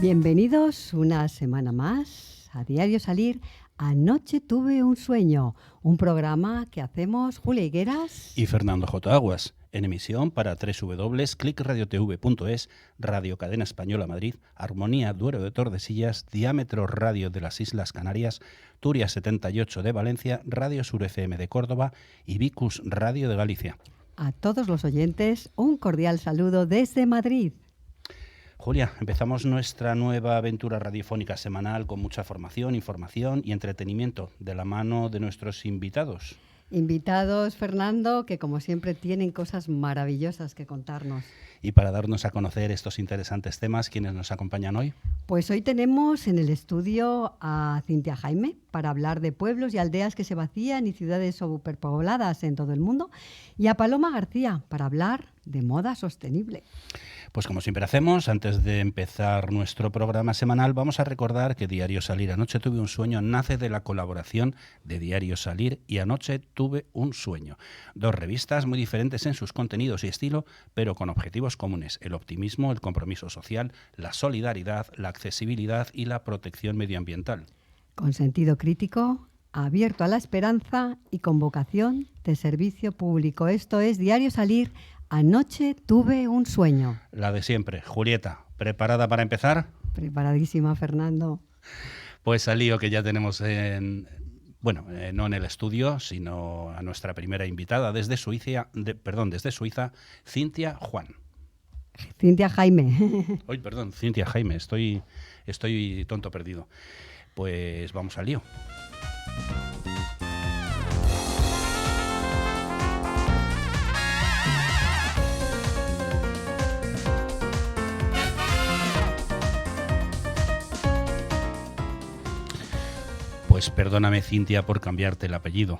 Bienvenidos una semana más a Diario Salir. Anoche tuve un sueño, un programa que hacemos Julia Higueras y Fernando J. Aguas, en emisión para www.clickradiotv.es, Radio Cadena Española Madrid, Armonía Duero de Tordesillas, Diámetro Radio de las Islas Canarias, Turia 78 de Valencia, Radio Sur FM de Córdoba y Vicus Radio de Galicia. A todos los oyentes, un cordial saludo desde Madrid. Julia, empezamos nuestra nueva aventura radiofónica semanal con mucha formación, información y entretenimiento de la mano de nuestros invitados. Invitados, Fernando, que como siempre tienen cosas maravillosas que contarnos. Y para darnos a conocer estos interesantes temas, ¿quiénes nos acompañan hoy? Pues hoy tenemos en el estudio a Cintia Jaime para hablar de pueblos y aldeas que se vacían y ciudades superpobladas en todo el mundo, y a Paloma García para hablar de moda sostenible. Pues como siempre hacemos, antes de empezar nuestro programa semanal, vamos a recordar que Diario Salir, Anoche tuve un sueño, nace de la colaboración de Diario Salir y Anoche tuve un sueño. Dos revistas muy diferentes en sus contenidos y estilo, pero con objetivos comunes: el optimismo, el compromiso social, la solidaridad, la accesibilidad y la protección medioambiental. Con sentido crítico, abierto a la esperanza y con vocación de servicio público. Esto es Diario Salir, Anoche tuve un sueño. La de siempre. Julieta, ¿preparada para empezar? Preparadísima, Fernando. Pues al lío que ya tenemos no en el estudio, sino a nuestra primera invitada desde Suiza, Cintia Juan. Cintia Jaime. Cintia Jaime, estoy tonto perdido. Pues vamos al lío. Pues perdóname, Cintia, por cambiarte el apellido.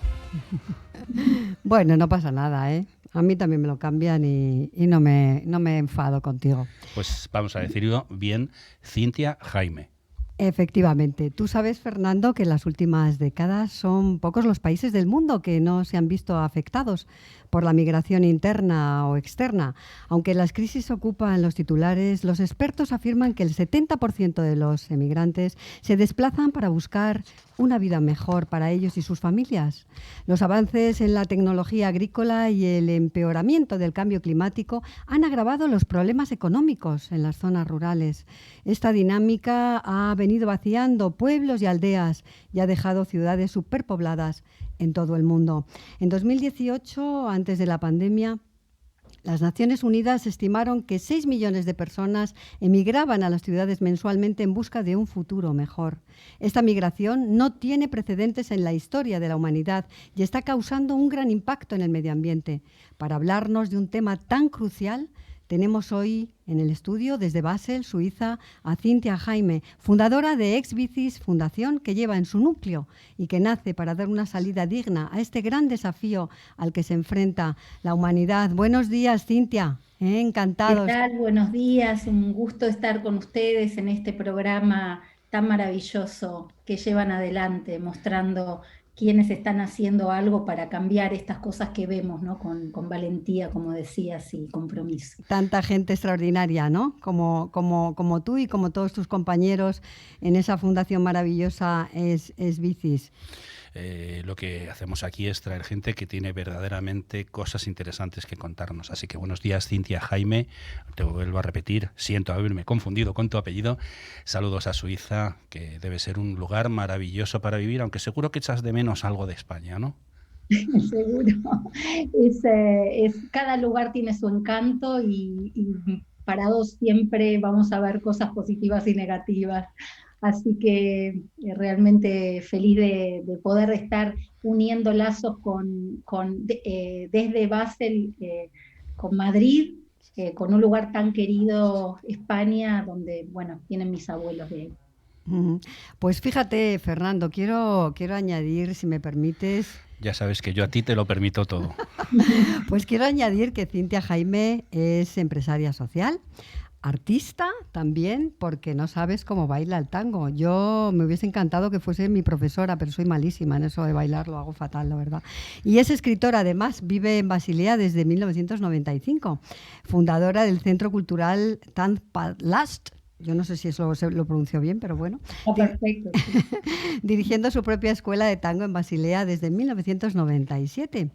Bueno, no pasa nada, ¿eh? A mí también me lo cambian y no me enfado contigo. Pues vamos a decirlo bien, Cintia Jaime. Efectivamente. Tú sabes, Fernando, que en las últimas décadas son pocos los países del mundo que no se han visto afectados por la migración interna o externa. Aunque las crisis ocupan los titulares, los expertos afirman que el 70% de los emigrantes se desplazan para buscar una vida mejor para ellos y sus familias. Los avances en la tecnología agrícola y el empeoramiento del cambio climático han agravado los problemas económicos en las zonas rurales. Esta dinámica ha venido vaciando pueblos y aldeas y ha dejado ciudades superpobladas en todo el mundo. En 2018, antes de la pandemia, las Naciones Unidas estimaron que 6 millones de personas emigraban a las ciudades mensualmente en busca de un futuro mejor. Esta migración no tiene precedentes en la historia de la humanidad y está causando un gran impacto en el medio ambiente. Para hablarnos de un tema tan crucial, tenemos hoy en el estudio, desde Basel, Suiza, a Cintia Jaime, fundadora de Exbicis Fundación, que lleva en su núcleo y que nace para dar una salida digna a este gran desafío al que se enfrenta la humanidad. Buenos días, Cintia. Encantados. ¿Qué tal? Buenos días. Un gusto estar con ustedes en este programa tan maravilloso que llevan adelante, mostrando quienes están haciendo algo para cambiar estas cosas que vemos, ¿no? Con valentía, como decías, y compromiso. Tanta gente extraordinaria, ¿no? Como tú y como todos tus compañeros en esa fundación maravillosa Exbicis. Lo que hacemos aquí es traer gente que tiene verdaderamente cosas interesantes que contarnos. Así que buenos días, Cintia Jaime. Te vuelvo a repetir, siento haberme confundido con tu apellido. Saludos a Suiza, que debe ser un lugar maravilloso para vivir, aunque seguro que echas de menos algo de España, ¿no? Seguro. Cada lugar tiene su encanto y parados siempre vamos a ver cosas positivas y negativas. Así que realmente feliz de poder estar uniendo lazos desde Basel con Madrid, con un lugar tan querido, España, donde, bueno, tienen mis abuelos de ahí. Pues fíjate, Fernando, quiero añadir, si me permites... Ya sabes que yo a ti te lo permito todo. Pues quiero añadir que Cintia Jaime es empresaria social, artista también, porque no sabes cómo baila el tango. Yo me hubiese encantado que fuese mi profesora, pero soy malísima en eso de bailar, lo hago fatal, la verdad. Y es escritora, además, vive en Basilea desde 1995, fundadora del Centro Cultural Tanzpalast yo no sé si eso lo pronunció bien, pero bueno, Perfecto. Sí. dirigiendo su propia escuela de tango en Basilea desde 1997.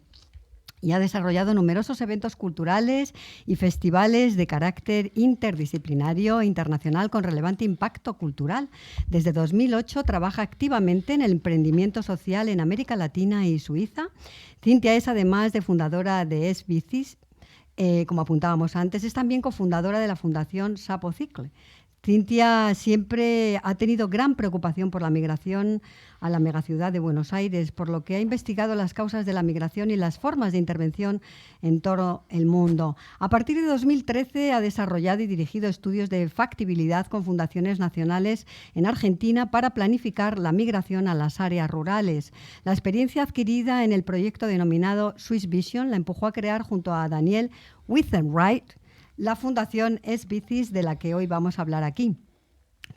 Y ha desarrollado numerosos eventos culturales y festivales de carácter interdisciplinario e internacional con relevante impacto cultural. Desde 2008 trabaja activamente en el emprendimiento social en América Latina y Suiza. Cintia es, además de fundadora de SBCs, como apuntábamos antes, es también cofundadora de la Fundación Sapo Cicle. Cintia siempre ha tenido gran preocupación por la migración a la megaciudad de Buenos Aires, por lo que ha investigado las causas de la migración y las formas de intervención en todo el mundo. A partir de 2013 ha desarrollado y dirigido estudios de factibilidad con fundaciones nacionales en Argentina para planificar la migración a las áreas rurales. La experiencia adquirida en el proyecto denominado Swiss Vision la empujó a crear junto a Daniel Withenwright la Fundación SBCs, de la que hoy vamos a hablar aquí.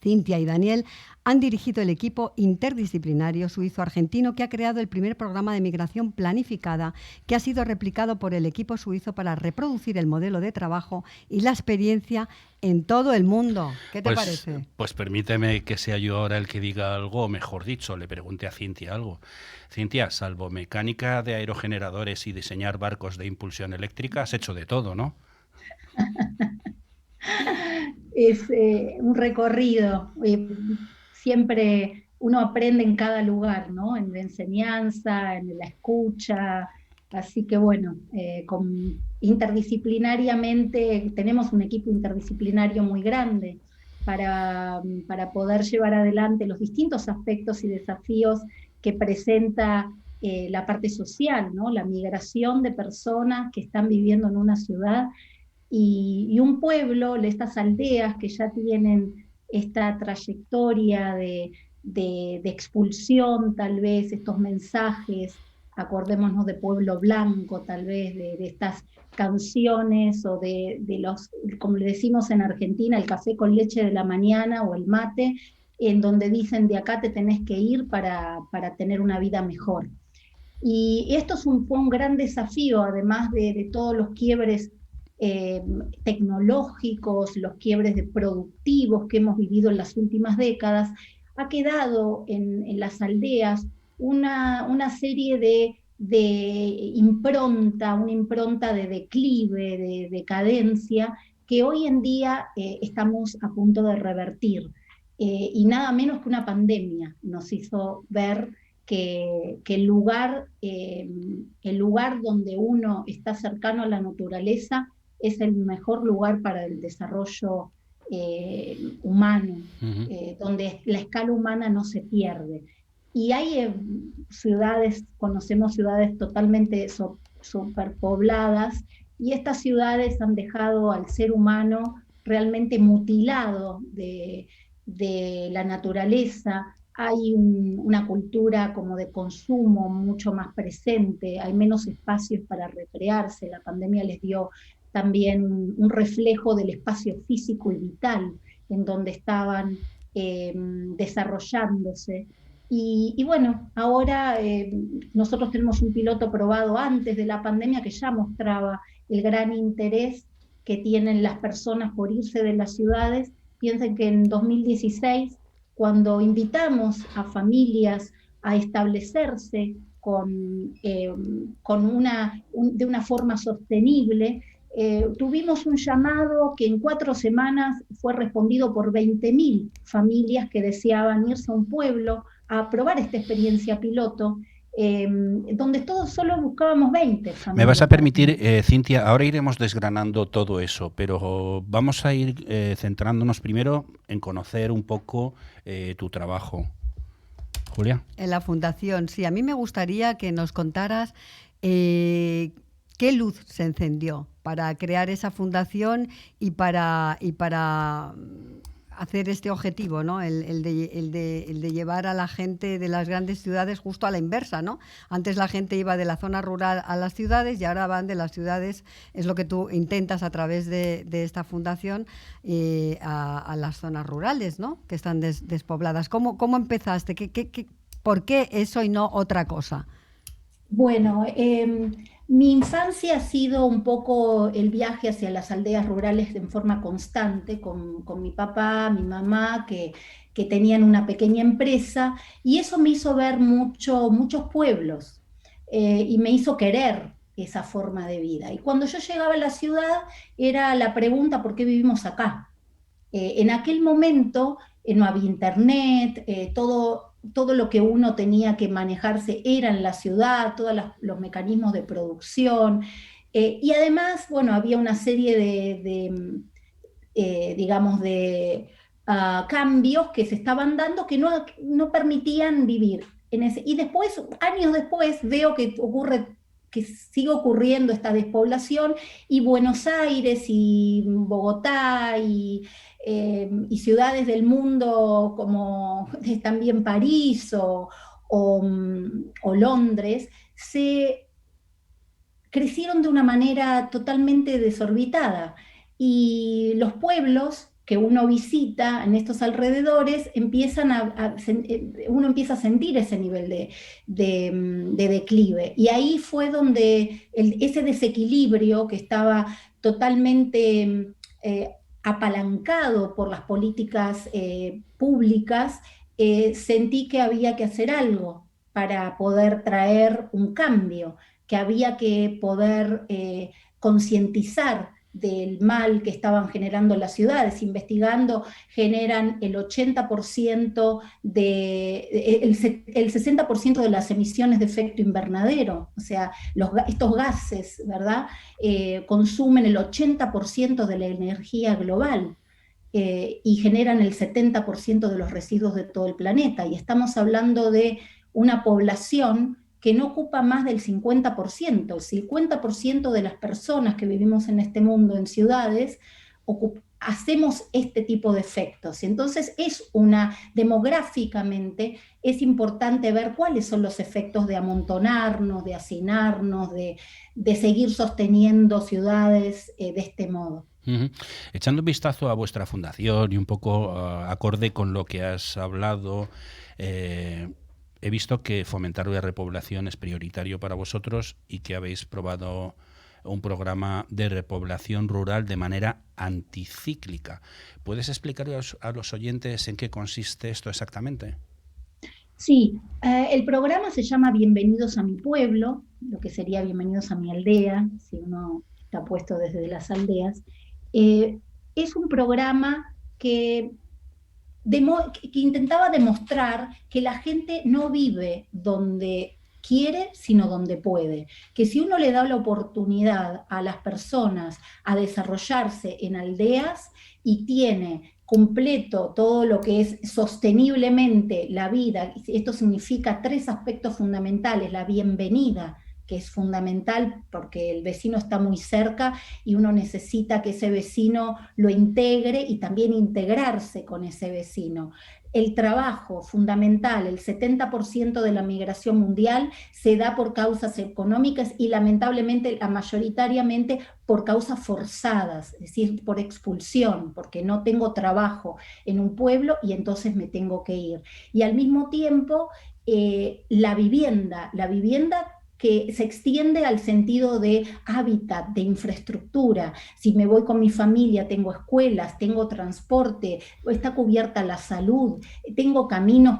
Cintia y Daniel han dirigido el equipo interdisciplinario suizo-argentino que ha creado el primer programa de migración planificada que ha sido replicado por el equipo suizo para reproducir el modelo de trabajo y la experiencia en todo el mundo. ¿Qué te parece? Pues permíteme que sea yo ahora el que diga algo, o mejor dicho, le pregunte a Cintia algo. Cintia, salvo mecánica de aerogeneradores y diseñar barcos de impulsión eléctrica, has hecho de todo, ¿no? Es un recorrido. Siempre uno aprende en cada lugar, ¿no? En la enseñanza, en la escucha. Así que bueno, interdisciplinariamente tenemos un equipo interdisciplinario muy grande para poder llevar adelante los distintos aspectos y desafíos que presenta la parte social, ¿no? La migración de personas que están viviendo en una ciudad y un pueblo, estas aldeas que ya tienen esta trayectoria de expulsión, tal vez, estos mensajes, acordémonos de Pueblo Blanco, tal vez, de estas canciones o de los, como le decimos en Argentina, el café con leche de la mañana o el mate, en donde dicen de acá te tenés que ir para tener una vida mejor. Y esto fue un gran desafío, además de todos los quiebres tecnológicos, los quiebres productivos que hemos vivido en las últimas décadas, ha quedado en las aldeas una serie de impronta, una impronta de declive, de decadencia, que hoy en día estamos a punto de revertir. Y nada menos que una pandemia nos hizo ver que el lugar donde uno está cercano a la naturaleza es el mejor lugar para el desarrollo humano, donde la escala humana no se pierde. Y hay ciudades, conocemos ciudades totalmente superpobladas, y estas ciudades han dejado al ser humano realmente mutilado de la naturaleza. Hay una cultura como de consumo mucho más presente, hay menos espacios para recrearse. La pandemia les dio también un reflejo del espacio físico y vital en donde estaban desarrollándose. Y bueno, ahora nosotros tenemos un piloto probado antes de la pandemia que ya mostraba el gran interés que tienen las personas por irse de las ciudades. Piensen que en 2016, cuando invitamos a familias a establecerse de una forma sostenible, tuvimos un llamado que en 4 semanas fue respondido por 20.000 familias que deseaban irse a un pueblo a probar esta experiencia piloto, donde todos solo buscábamos 20 familias. Me vas a permitir, Cintia, ahora iremos desgranando todo eso, pero vamos a ir centrándonos primero en conocer un poco tu trabajo. Julia. En la Fundación, sí. A mí me gustaría que nos contaras qué luz se encendió para crear esa fundación y para hacer este objetivo, ¿no? El de llevar a la gente de las grandes ciudades justo a la inversa, ¿no? Antes la gente iba de la zona rural a las ciudades y ahora van de las ciudades, es lo que tú intentas a través de esta fundación, a las zonas rurales, ¿no? Que están despobladas. ¿Cómo empezaste? ¿Por qué eso y no otra cosa? Bueno, Mi infancia ha sido un poco el viaje hacia las aldeas rurales en forma constante, con mi papá, mi mamá, que tenían una pequeña empresa, y eso me hizo ver muchos pueblos, y me hizo querer esa forma de vida. Y cuando yo llegaba a la ciudad, era la pregunta: ¿por qué vivimos acá? En aquel momento no había internet, todo lo que uno tenía que manejarse era en la ciudad, todos los mecanismos de producción, y además, bueno, había una serie digamos, de cambios que se estaban dando que no permitían vivir en ese. Y después, años después, veo que sigue ocurriendo esta despoblación, y Buenos Aires y Bogotá y ciudades del mundo como también París o Londres se crecieron de una manera totalmente desorbitada, y los pueblos que uno visita en estos alrededores uno empieza a sentir ese nivel de declive. Y ahí fue donde ese desequilibrio que estaba totalmente apalancado por las políticas públicas, sentí que había que hacer algo para poder traer un cambio, que había que poder concientizar del mal que estaban generando las ciudades. Investigando, generan el 80% el 60% de las emisiones de efecto invernadero. O sea, estos gases, ¿verdad? Consumen el 80% de la energía global. Y generan el 70% de los residuos de todo el planeta. Y estamos hablando de una población que no ocupa más del 50%. El 50% de las personas que vivimos en este mundo, en ciudades, hacemos este tipo de efectos. Entonces, demográficamente, es importante ver cuáles son los efectos de amontonarnos, de hacinarnos, de seguir sosteniendo ciudades de este modo. Uh-huh. Echando un vistazo a vuestra fundación y un poco acorde con lo que has hablado, he visto que fomentar la repoblación es prioritario para vosotros y que habéis probado un programa de repoblación rural de manera anticíclica. ¿Puedes explicar a los oyentes en qué consiste esto exactamente? Sí, el programa se llama Bienvenidos a mi pueblo, lo que sería Bienvenidos a mi aldea, si uno está puesto desde las aldeas. Es un programa que intentaba demostrar que la gente no vive donde quiere, sino donde puede. Que si uno le da la oportunidad a las personas a desarrollarse en aldeas y tiene completo todo lo que es sosteniblemente la vida, esto significa 3 aspectos fundamentales: la bienvenida, que es fundamental porque el vecino está muy cerca y uno necesita que ese vecino lo integre y también integrarse con ese vecino. El trabajo, fundamental: el 70% de la migración mundial se da por causas económicas y lamentablemente, mayoritariamente por causas forzadas, es decir, por expulsión, porque no tengo trabajo en un pueblo y entonces me tengo que ir. Y al mismo tiempo, la vivienda que se extiende al sentido de hábitat, de infraestructura. Si me voy con mi familia, tengo escuelas, tengo transporte, está cubierta la salud, tengo caminos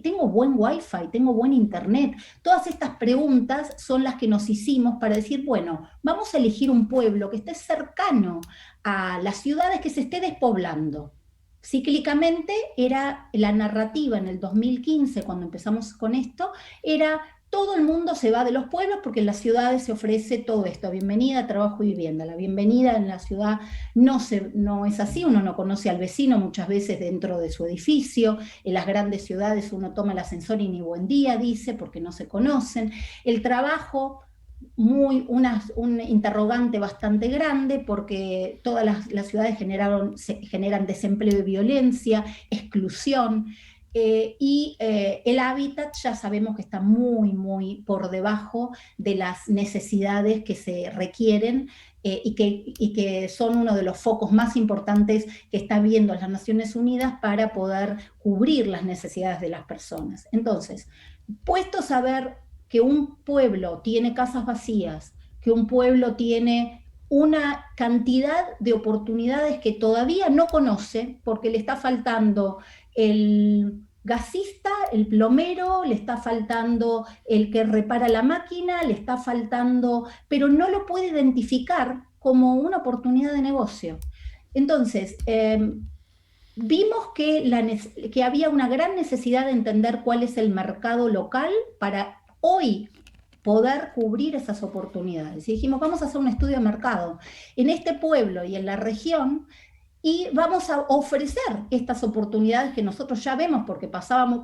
tengo buen wifi, tengo buen internet. Todas estas preguntas son las que nos hicimos para decir, bueno, vamos a elegir un pueblo que esté cercano a las ciudades, que se esté despoblando. Cíclicamente era la narrativa en el 2015, cuando empezamos con esto, era: todo el mundo se va de los pueblos porque en las ciudades se ofrece todo esto: bienvenida, trabajo y vivienda. La bienvenida en la ciudad no es así, uno no conoce al vecino muchas veces dentro de su edificio. En las grandes ciudades uno toma el ascensor y ni buen día dice, porque no se conocen. El trabajo, un interrogante bastante grande, porque todas las ciudades generan desempleo y violencia, exclusión. El hábitat ya sabemos que está muy por debajo de las necesidades que se requieren, y que son uno de los focos más importantes que están viendo las Naciones Unidas para poder cubrir las necesidades de las personas. Entonces, puestos a ver que un pueblo tiene casas vacías, que un pueblo tiene una cantidad de oportunidades que todavía no conoce, porque le está faltando el gasista, el plomero, le está faltando el que repara la máquina, le está faltando, pero no lo puede identificar como una oportunidad de negocio. Entonces, vimos que había una gran necesidad de entender cuál es el mercado local para hoy poder cubrir esas oportunidades. Y dijimos, vamos a hacer un estudio de mercado en este pueblo y en la región, y vamos a ofrecer estas oportunidades que nosotros ya vemos, porque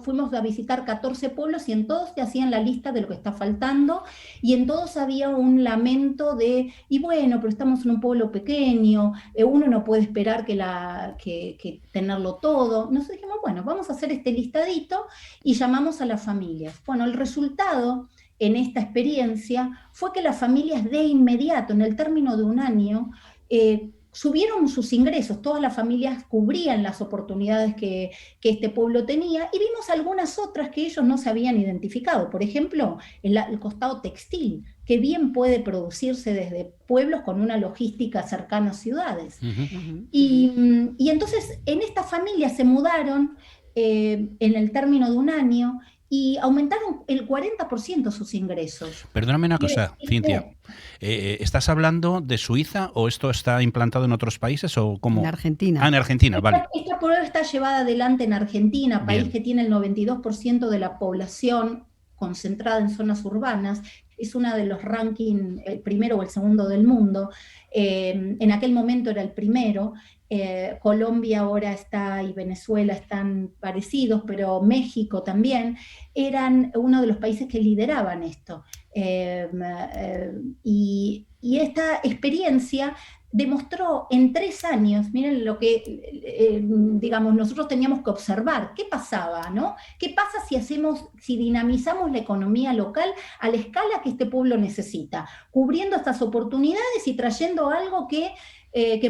fuimos a visitar 14 pueblos y en todos te hacían la lista de lo que está faltando, y en todos había un lamento de, y bueno, pero estamos en un pueblo pequeño, uno no puede esperar que tenerlo todo. Nosotros dijimos, bueno, vamos a hacer este listadito y llamamos a las familias. Bueno, el resultado en esta experiencia fue que las familias de inmediato, en el término de un año, subieron sus ingresos, todas las familias cubrían las oportunidades que este pueblo tenía, y vimos algunas otras que ellos no se habían identificado. Por ejemplo, el costado textil, que bien puede producirse desde pueblos con una logística cercana a ciudades. Y entonces en estas familias se mudaron en el término de un año, y aumentaron el 40% sus ingresos. Perdóname una cosa, Cintia. ¿Estás hablando de Suiza o esto está implantado en otros países o cómo? En Argentina. Ah, en Argentina, vale. Esta prueba está llevada adelante en Argentina, país que tiene el 92% de la población concentrada en zonas urbanas. Es uno de los rankings, el primero o el segundo del mundo. En aquel momento era el primero. Colombia ahora está y Venezuela están parecidos, pero México también, eran uno de los países que lideraban esto. Y esta experiencia demostró en 3 años, miren lo que, digamos, nosotros teníamos que observar, ¿qué pasaba, no? ¿Qué pasa si dinamizamos la economía local a la escala que este pueblo necesita, cubriendo estas oportunidades y trayendo algo que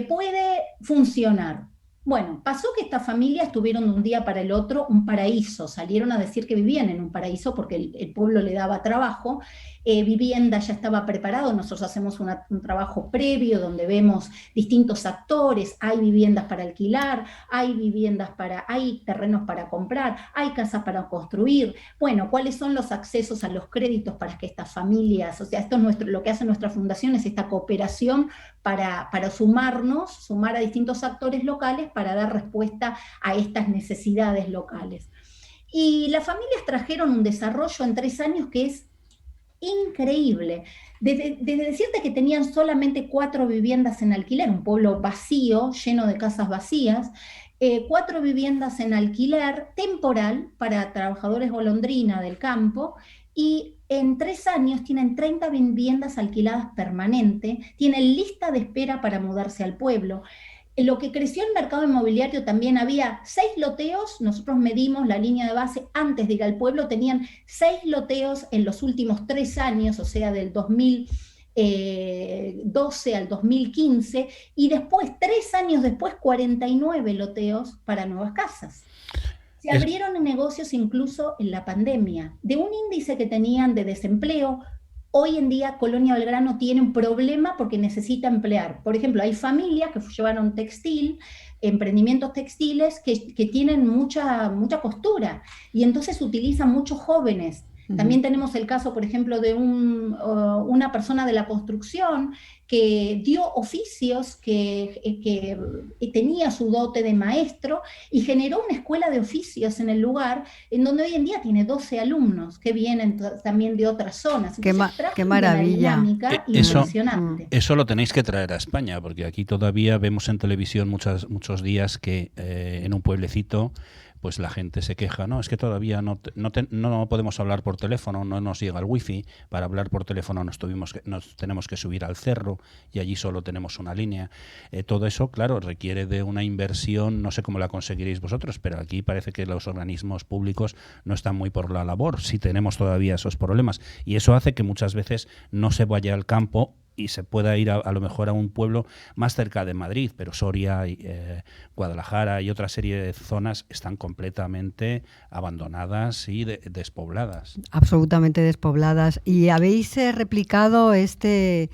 puede funcionar? Bueno, pasó que estas familias tuvieron de un día para el otro un paraíso, salieron a decir que vivían en un paraíso porque el pueblo le daba trabajo, vivienda ya estaba preparado, nosotros hacemos un trabajo previo donde vemos distintos actores, hay viviendas para alquilar, hay terrenos para comprar, hay casas para construir. Bueno, ¿cuáles son los accesos a los créditos para que estas familias, o sea, esto es lo que hace nuestra fundación, es esta cooperación para sumar a distintos actores locales para dar respuesta a estas necesidades locales. Y las familias trajeron un desarrollo en 3 años que es increíble. Desde decirte que tenían solamente 4 viviendas en alquiler, un pueblo vacío, lleno de casas vacías, 4 viviendas en alquiler temporal para trabajadores golondrina del campo, y en 3 años tienen 30 viviendas alquiladas permanente, tienen lista de espera para mudarse al pueblo. Lo que creció el mercado inmobiliario también, había 6 loteos, nosotros medimos la línea de base antes de ir al pueblo, tenían 6 loteos en los últimos 3 años, o sea, del 2012 al 2015, y después, 3 años después, 49 loteos para nuevas casas. Se abrieron negocios incluso en la pandemia, de un índice que tenían de desempleo. Hoy en día Colonia Belgrano tiene un problema porque necesita emplear. Por ejemplo, hay familias que llevaron textil, emprendimientos textiles que tienen mucha costura, y entonces utilizan muchos jóvenes. También tenemos el caso, por ejemplo, de una persona de la construcción que dio oficios, que tenía su dote de maestro y generó una escuela de oficios en el lugar, en donde hoy en día tiene 12 alumnos que vienen también de otras zonas. Entonces, qué maravilla. Una dinámica impresionante. Eso lo tenéis que traer a España, porque aquí todavía vemos en televisión muchos días que en un pueblecito pues la gente se queja, no, es que todavía no podemos hablar por teléfono, no nos llega el wifi, para hablar por teléfono nos tenemos que subir al cerro y allí solo tenemos una línea. Todo eso, claro, requiere de una inversión, no sé cómo la conseguiréis vosotros, pero aquí parece que los organismos públicos no están muy por la labor, si tenemos todavía esos problemas, y eso hace que muchas veces no se vaya al campo y se pueda ir a lo mejor a un pueblo más cerca de Madrid, pero Soria, Guadalajara y otra serie de zonas están completamente abandonadas y despobladas. Absolutamente despobladas. ¿Y habéis replicado este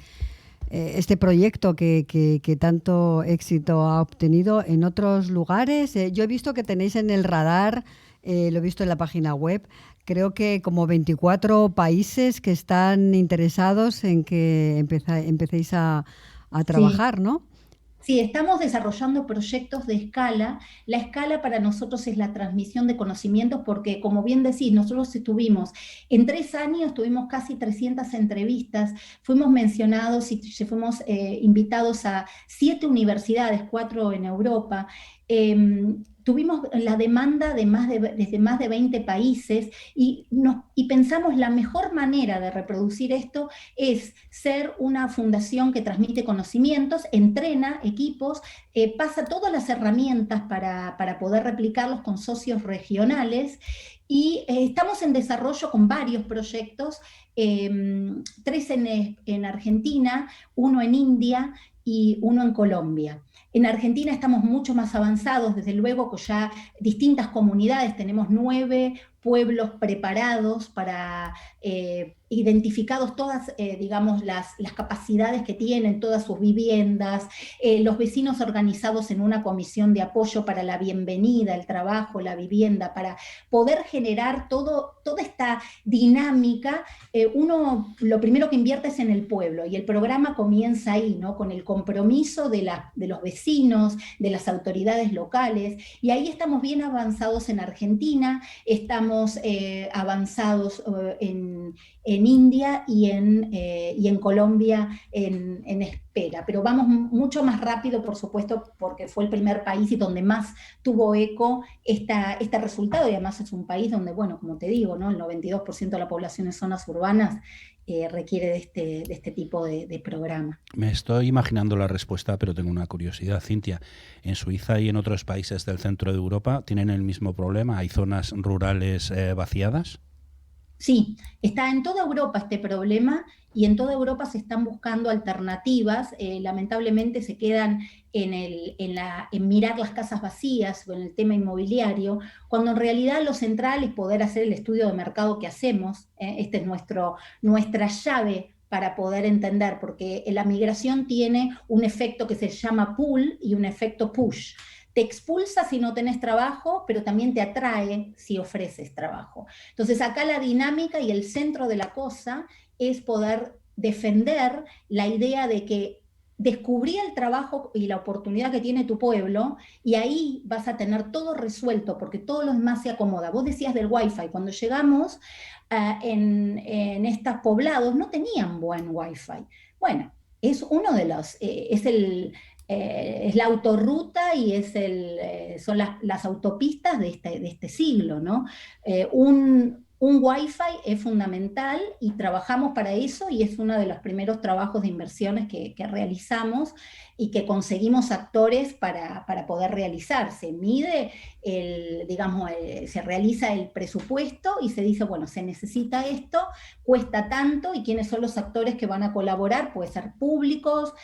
proyecto que tanto éxito ha obtenido en otros lugares? Yo he visto que tenéis en el radar, lo he visto en la página web, creo que como 24 países que están interesados en que empecéis a Sí. trabajar, ¿no? Sí, estamos desarrollando proyectos de escala. La escala para nosotros es la transmisión de conocimientos porque, como bien decís, nosotros estuvimos, en 3 años tuvimos casi 300 entrevistas, fuimos mencionados y fuimos invitados a 7 universidades, 4 en Europa. Tuvimos la demanda desde más de 20 países y pensamos la mejor manera de reproducir esto es ser una fundación que transmite conocimientos, entrena equipos, pasa todas las herramientas para poder replicarlos con socios regionales y estamos en desarrollo con varios proyectos, 3 en Argentina, 1 en India y 1 en Colombia. En Argentina estamos mucho más avanzados, desde luego, con ya distintas comunidades, tenemos 9 pueblos preparados para identificados todas, digamos, las capacidades que tienen, todas sus viviendas, los vecinos organizados en una comisión de apoyo para la bienvenida, el trabajo, la vivienda, para poder generar toda esta dinámica. Uno lo primero que invierte es en el pueblo y el programa comienza ahí, ¿no? Con el compromiso de los vecinos, de las autoridades locales, y ahí estamos bien avanzados en Argentina, estamos avanzados en India y en Colombia en espera, pero vamos mucho más rápido, por supuesto, porque fue el primer país y donde más tuvo eco este resultado, y además es un país donde, bueno, como te digo, ¿no? El 92% de la población en zonas urbanas requiere de este tipo de programa. Me estoy imaginando la respuesta, pero tengo una curiosidad, Cintia. ¿En Suiza y en otros países del centro de Europa tienen el mismo problema? ¿Hay zonas rurales vaciadas? Sí, está en toda Europa este problema y en toda Europa se están buscando alternativas. Lamentablemente se quedan en mirar las casas vacías o en el tema inmobiliario, cuando en realidad lo central es poder hacer el estudio de mercado que hacemos. Esta es nuestra llave para poder entender, porque la migración tiene un efecto que se llama pull y un efecto push. Te expulsa si no tenés trabajo, pero también te atrae si ofreces trabajo. Entonces acá la dinámica y el centro de la cosa es poder defender la idea de que descubrí el trabajo y la oportunidad que tiene tu pueblo y ahí vas a tener todo resuelto porque todo lo demás se acomoda. Vos decías del wifi, cuando llegamos en estos poblados no tenían buen wifi. Bueno, es uno de los, es la autorruta y son las autopistas de este siglo, ¿no? Un Wi-Fi es fundamental y trabajamos para eso y es uno de los primeros trabajos de inversiones que realizamos y que conseguimos actores para poder realizar. Se mide, digamos, se realiza el presupuesto y se dice, bueno, se necesita esto, cuesta tanto y quiénes son los actores que van a colaborar, puede ser públicos,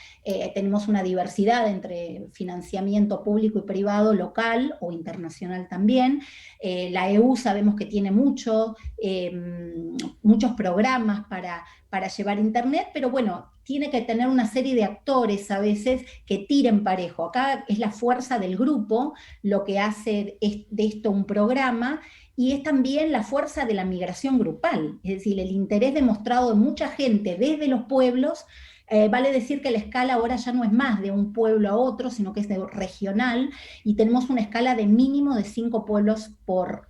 tenemos una diversidad entre financiamiento público y privado, local o internacional también. La EU sabemos que tiene muchos programas para llevar Internet, pero bueno, tiene que tener una serie de actores a veces que tiren parejo. Acá es la fuerza del grupo lo que hace de esto un programa, y es también la fuerza de la migración grupal, es decir, el interés demostrado de mucha gente desde los pueblos. Vale decir que la escala ahora ya no es más de un pueblo a otro, sino que es regional, y tenemos una escala de mínimo de 5 pueblos por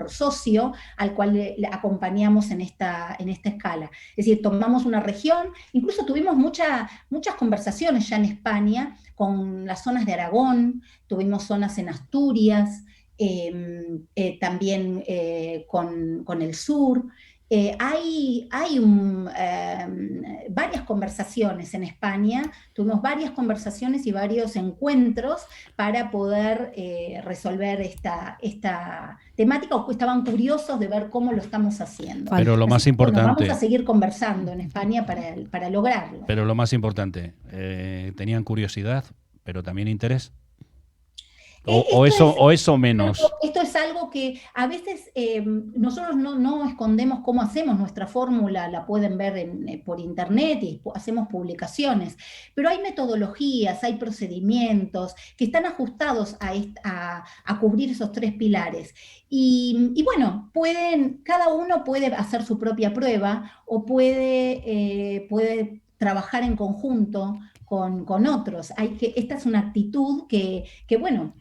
socio al cual le acompañamos en esta escala. Es decir, tomamos una región, incluso tuvimos muchas conversaciones ya en España con las zonas de Aragón, tuvimos zonas en Asturias, también con el sur, varias conversaciones en España, tuvimos varias conversaciones y varios encuentros para poder resolver esta temática, o estaban curiosos de ver cómo lo estamos haciendo. Pero lo Así más que, bueno, importante... vamos a seguir conversando en España para lograrlo. Pero lo más importante, ¿tenían curiosidad, pero también interés? ¿O eso menos? Esto es algo que a veces nosotros no escondemos cómo hacemos nuestra fórmula, la pueden ver por internet y hacemos publicaciones, pero hay metodologías, hay procedimientos que están ajustados a cubrir esos 3 pilares. Y bueno, cada uno puede hacer su propia prueba o puede trabajar en conjunto con otros. Esta es una actitud que bueno,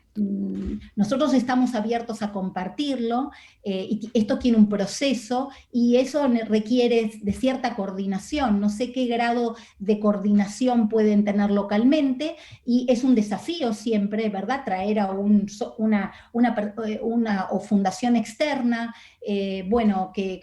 nosotros estamos abiertos a compartirlo, y esto tiene un proceso y eso requiere de cierta coordinación. No sé qué grado de coordinación pueden tener localmente y es un desafío siempre, ¿verdad? Traer a una o fundación externa, bueno, que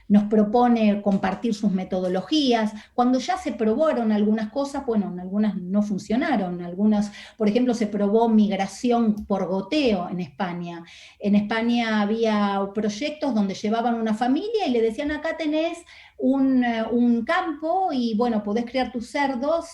nos propone compartir sus metodologías. Cuando ya se probaron algunas cosas, bueno, algunas no funcionaron, algunas, por ejemplo, se probó migración por goteo en España. En España había proyectos donde llevaban una familia y le decían, acá tenés un campo y bueno, podés criar tus cerdos,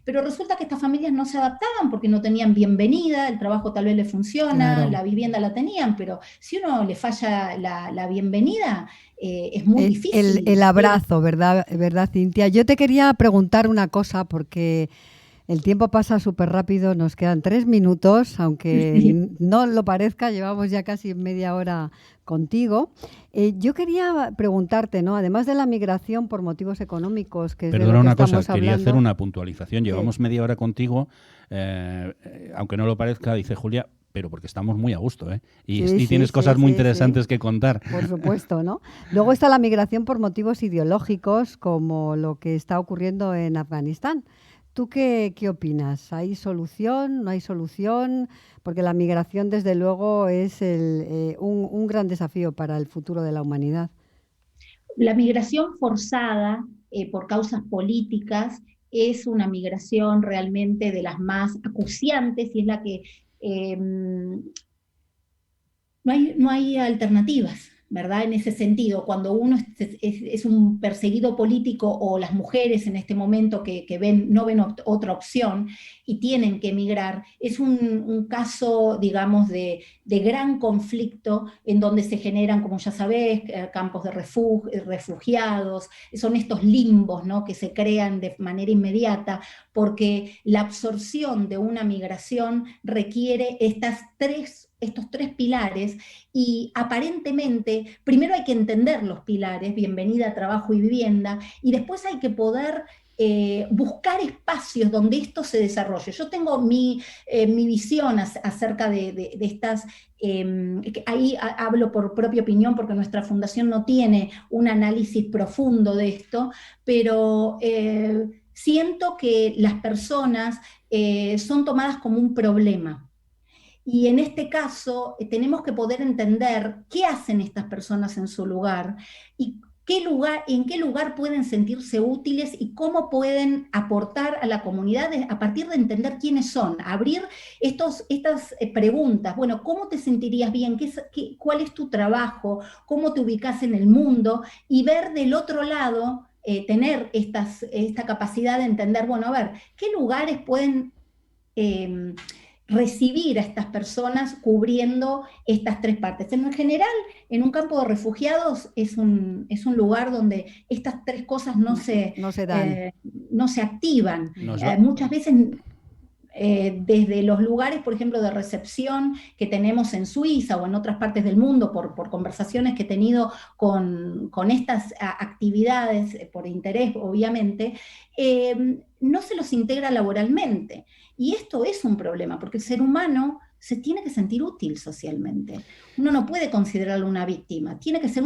pero resulta que estas familias no se adaptaban porque no tenían bienvenida, el trabajo tal vez les funciona, Claro. la vivienda la tenían, pero si uno le falla la bienvenida, es muy difícil. El abrazo, ¿verdad, Cintia? Yo te quería preguntar una cosa porque el tiempo pasa súper rápido, nos quedan 3 minutos, aunque no lo parezca, llevamos ya casi media hora contigo. Yo quería preguntarte, ¿no? Además de la migración por motivos económicos, que es Perdona de lo que una estamos cosa, quería hablando, hacer una puntualización. Llevamos media hora contigo, aunque no lo parezca, dice Julia, pero porque estamos muy a gusto, ¿eh? Y tienes cosas muy interesantes que contar. Por supuesto, ¿no? Luego está la migración por motivos ideológicos, como lo que está ocurriendo en Afganistán. ¿Tú qué opinas? ¿Hay solución? ¿No hay solución? Porque la migración, desde luego, es un gran desafío para el futuro de la humanidad. La migración forzada por causas políticas es una migración realmente de las más acuciantes y es la que no hay alternativas, ¿verdad? En ese sentido, cuando uno es un perseguido político o las mujeres en este momento que no ven otra opción y tienen que emigrar, es un caso, digamos, de gran conflicto en donde se generan, como ya sabés, campos de refugiados, son estos limbos, ¿no?, que se crean de manera inmediata, porque la absorción de una migración requiere estos 3 pilares y aparentemente primero hay que entender los pilares, bienvenida, trabajo y vivienda, y después hay que poder buscar espacios donde esto se desarrolle. Yo tengo mi visión acerca de estas, ahí hablo por propia opinión porque nuestra fundación no tiene un análisis profundo de esto, pero siento que las personas son tomadas como un problema. Y en este caso tenemos que poder entender qué hacen estas personas en su lugar y en qué lugar pueden sentirse útiles y cómo pueden aportar a la comunidad a partir de entender quiénes son, abrir estas preguntas. Bueno, ¿cómo te sentirías bien? ¿Cuál es tu trabajo? ¿Cómo te ubicas en el mundo? Y ver del otro lado, tener esta capacidad de entender, bueno, a ver, ¿qué lugares pueden recibir a estas personas cubriendo estas 3 partes? En general, en un campo de refugiados es un lugar donde estas 3 cosas no se activan. Muchas veces desde los lugares, por ejemplo, de recepción que tenemos en Suiza o en otras partes del mundo, por conversaciones que he tenido con estas actividades, por interés, obviamente, no se los integra laboralmente. Y esto es un problema, porque el ser humano se tiene que sentir útil socialmente. Uno no puede considerarlo una víctima, tiene que ser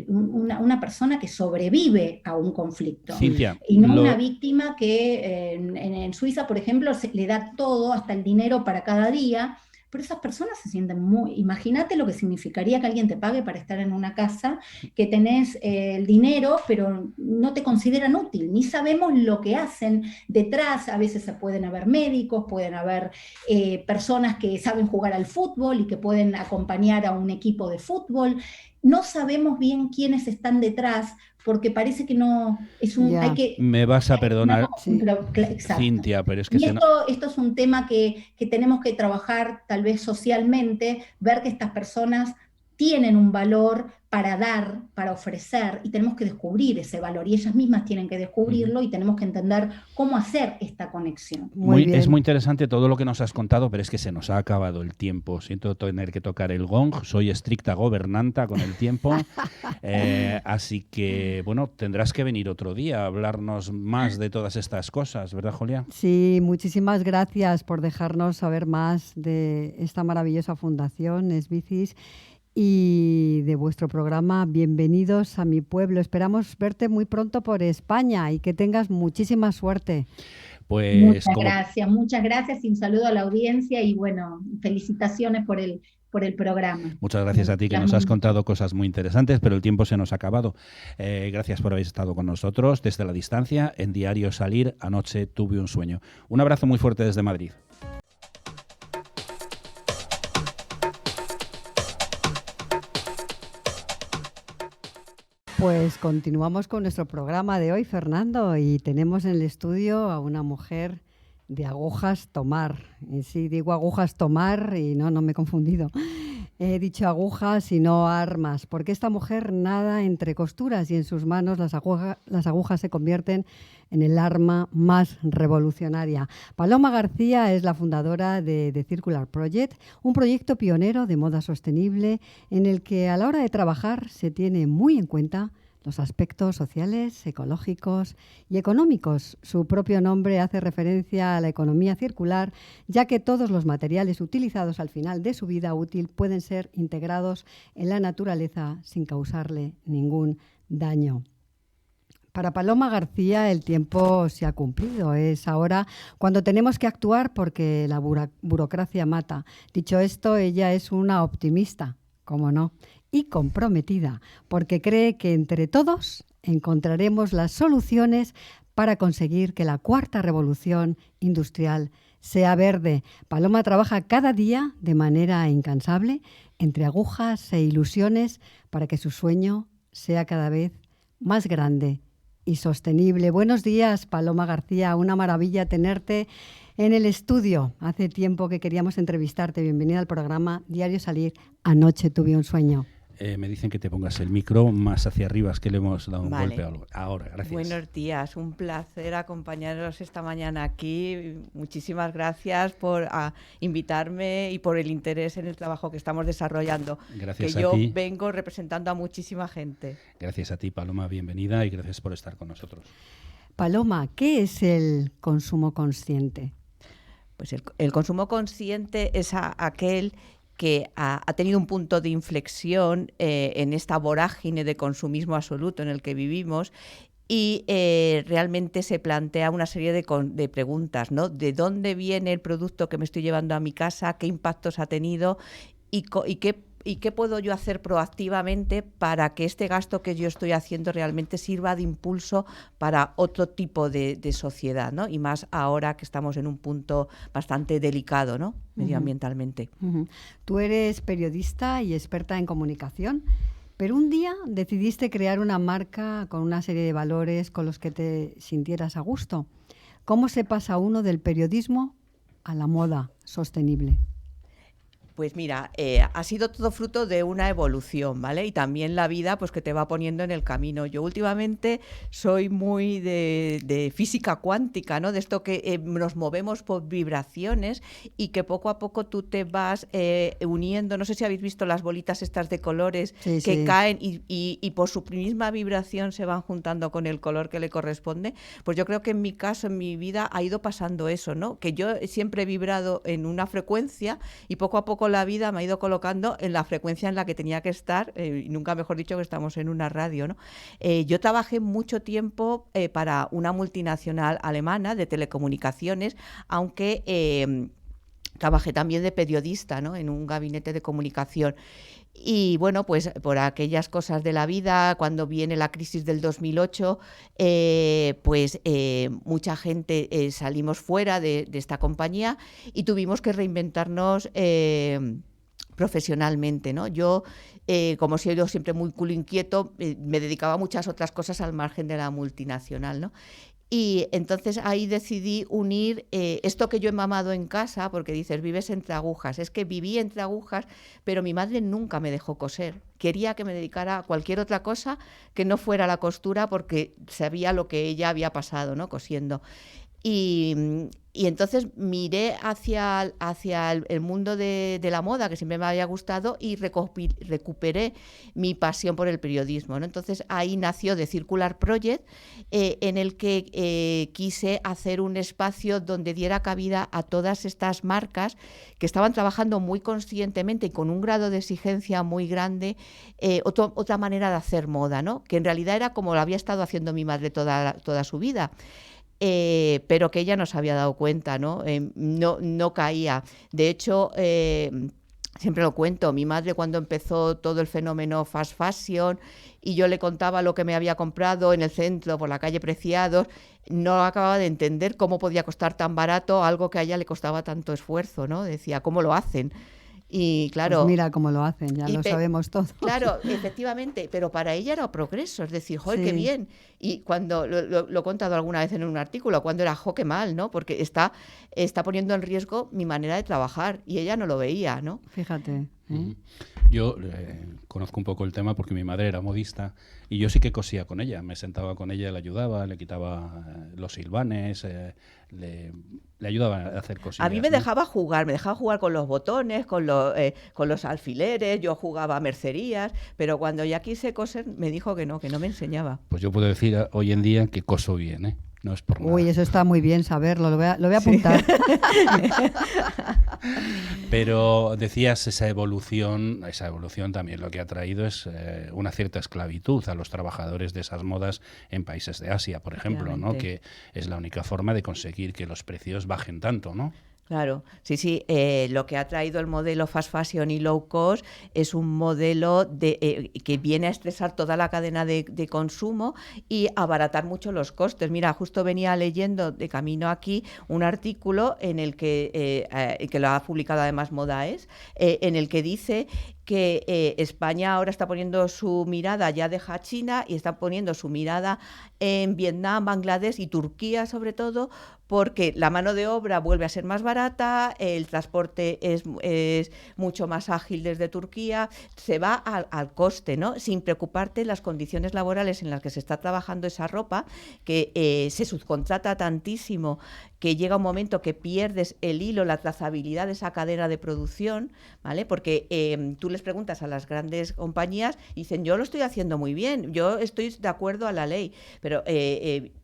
una persona que sobrevive a un conflicto. Cintia, y no una víctima que en Suiza, por ejemplo, le da todo, hasta el dinero para cada día, pero esas personas se sienten imagínate lo que significaría que alguien te pague para estar en una casa, que tenés el dinero, pero no te consideran útil, ni sabemos lo que hacen detrás. A veces se pueden haber médicos, pueden haber personas que saben jugar al fútbol y que pueden acompañar a un equipo de fútbol. No sabemos bien quiénes están detrás, porque parece que no es hay que... Me vas a perdonar, sí. Exacto. Cintia, pero es que... Y esto es un tema que tenemos que trabajar tal vez socialmente, ver que estas personas tienen un valor para dar, para ofrecer, y tenemos que descubrir ese valor, y ellas mismas tienen que descubrirlo, y tenemos que entender cómo hacer esta conexión. Es muy interesante todo lo que nos has contado, pero es que se nos ha acabado el tiempo. Siento tener que tocar el gong, soy estricta gobernanta con el tiempo, así que, bueno, tendrás que venir otro día a hablarnos más de todas estas cosas, ¿verdad, Julia? Sí, muchísimas gracias por dejarnos saber más de esta maravillosa fundación, Esbicis, y de vuestro programa Bienvenidos a mi pueblo. Esperamos verte muy pronto por España y que tengas muchísima suerte. Pues muchas gracias y un saludo a la audiencia y bueno, felicitaciones por el programa. Muchas gracias a ti, que nos has contado cosas muy interesantes, pero el tiempo se nos ha acabado. Gracias por haber estado con nosotros desde la distancia en Diario Salir, anoche tuve un sueño. Un abrazo muy fuerte desde Madrid. Pues continuamos con nuestro programa de hoy, Fernando, y tenemos en el estudio a una mujer de agujas tomar. Y sí, digo agujas tomar y no me he confundido. He dicho agujas y no armas, porque esta mujer nada entre costuras y en sus manos las agujas se convierten en el arma más revolucionaria. Paloma García es la fundadora de The Circular Project, un proyecto pionero de moda sostenible en el que a la hora de trabajar se tiene muy en cuenta los aspectos sociales, ecológicos y económicos. Su propio nombre hace referencia a la economía circular, ya que todos los materiales utilizados al final de su vida útil pueden ser integrados en la naturaleza sin causarle ningún daño. Para Paloma García el tiempo se ha cumplido. Es ahora cuando tenemos que actuar porque la burocracia mata. Dicho esto, ella es una optimista, cómo no, y comprometida, porque cree que entre todos encontraremos las soluciones para conseguir que la cuarta revolución industrial sea verde. Paloma trabaja cada día de manera incansable entre agujas e ilusiones para que su sueño sea cada vez más grande y sostenible. Buenos días, Paloma García, una maravilla tenerte en el estudio. Hace tiempo que queríamos entrevistarte. Bienvenida al programa Diario Salir, anoche tuve un sueño. Me dicen que te pongas el micro más hacia arriba, es que le hemos dado un golpe a algo. Ahora, gracias. Buenos días, un placer acompañaros esta mañana aquí. Muchísimas gracias por invitarme y por el interés en el trabajo que estamos desarrollando. Gracias que a yo ti. vengo representando a muchísima gente. Gracias a ti, Paloma, bienvenida y gracias por estar con nosotros. Paloma, ¿qué es el consumo consciente? Pues el consumo consciente es aquel que ha tenido un punto de inflexión en esta vorágine de consumismo absoluto en el que vivimos y realmente se plantea una serie de preguntas, ¿no? ¿De dónde viene el producto que me estoy llevando a mi casa? ¿Qué impactos ha tenido? ¿Y qué puedo yo hacer proactivamente para que este gasto que yo estoy haciendo realmente sirva de impulso para otro tipo de sociedad, ¿no? Y más ahora que estamos en un punto bastante delicado, ¿no? Medioambientalmente. Tú eres periodista y experta en comunicación, pero un día decidiste crear una marca con una serie de valores con los que te sintieras a gusto. ¿Cómo se pasa uno del periodismo a la moda sostenible? Pues mira, ha sido todo fruto de una evolución, ¿vale? Y también la vida, pues que te va poniendo en el camino. Yo últimamente soy muy de física cuántica, ¿no? De esto que nos movemos por vibraciones y que poco a poco tú te vas uniendo. No sé si habéis visto las bolitas estas de colores que caen y por su misma vibración se van juntando con el color que le corresponde. Pues yo creo que en mi caso, en mi vida, ha ido pasando eso, ¿no? Que yo siempre he vibrado en una frecuencia y poco a poco la vida me ha ido colocando en la frecuencia en la que tenía que estar, nunca mejor dicho que estamos en una radio, ¿no? Yo trabajé mucho tiempo para una multinacional alemana de telecomunicaciones, aunque trabajé también de periodista, ¿no? En un gabinete de comunicación. Y bueno, pues por aquellas cosas de la vida, cuando viene la crisis del 2008, mucha gente salimos fuera de esta compañía y tuvimos que reinventarnos profesionalmente, ¿no? Yo, como he sido siempre muy culo inquieto, me dedicaba a muchas otras cosas al margen de la multinacional, ¿no? Y entonces ahí decidí unir esto que yo he mamado en casa, porque dices, vives entre agujas. Es que viví entre agujas, pero mi madre nunca me dejó coser. Quería que me dedicara a cualquier otra cosa que no fuera la costura, porque sabía lo que ella había pasado, ¿no? Cosiendo. Y entonces miré hacia el mundo de la moda, que siempre me había gustado, y recuperé mi pasión por el periodismo, ¿no? Entonces ahí nació The Circular Project, en el que quise hacer un espacio donde diera cabida a todas estas marcas que estaban trabajando muy conscientemente y con un grado de exigencia muy grande, otra manera de hacer moda, ¿no? Que en realidad era como lo había estado haciendo mi madre toda su vida. Pero que ella no se había dado cuenta, ¿no? No caía. De hecho, siempre lo cuento, mi madre cuando empezó todo el fenómeno fast fashion y yo le contaba lo que me había comprado en el centro, por la calle Preciados, no acababa de entender cómo podía costar tan barato algo que a ella le costaba tanto esfuerzo, ¿no? Decía, ¿cómo lo hacen? Y claro, pues mira cómo lo hacen, ya lo sabemos todos. Claro, efectivamente, pero para ella era progreso, es decir, ¡joder, Sí. qué bien! Y cuando lo he contado alguna vez en un artículo, cuando era ¡jo, qué mal!, ¿no? Porque está poniendo en riesgo mi manera de trabajar y ella no lo veía, ¿no? Fíjate. Yo conozco un poco el tema porque mi madre era modista y yo sí que cosía con ella. Me sentaba con ella, le ayudaba, le quitaba los hilvanes, le ayudaba a hacer cosillas. A mí me ¿no? dejaba jugar con los botones, con los alfileres, yo jugaba a mercerías, pero cuando ya quise coser me dijo que no me enseñaba. Pues yo puedo decir hoy en día que coso bien, ¿eh? No es por nada. Uy, eso está muy bien saberlo, lo voy a apuntar. Pero decías esa evolución también lo que ha traído es una cierta esclavitud a los trabajadores de esas modas en países de Asia, por ejemplo, ¿no? Que es la única forma de conseguir que los precios bajen tanto, ¿no? Claro, sí, lo que ha traído el modelo fast fashion y low cost es un modelo que viene a estresar toda la cadena de consumo y abaratar mucho los costes. Mira, justo venía leyendo de camino aquí un artículo en el que lo ha publicado además Modaes, en el que dice que España ahora está poniendo su mirada, ya deja China y está poniendo su mirada en Vietnam, Bangladesh y Turquía sobre todo, porque la mano de obra vuelve a ser más barata, el transporte es mucho más ágil desde Turquía, se va al coste, ¿no? Sin preocuparte las condiciones laborales en las que se está trabajando esa ropa, que se subcontrata tantísimo que llega un momento que pierdes el hilo, la trazabilidad de esa cadena de producción, ¿vale? Porque tú les preguntas a las grandes compañías y dicen, yo lo estoy haciendo muy bien, yo estoy de acuerdo a la ley, pero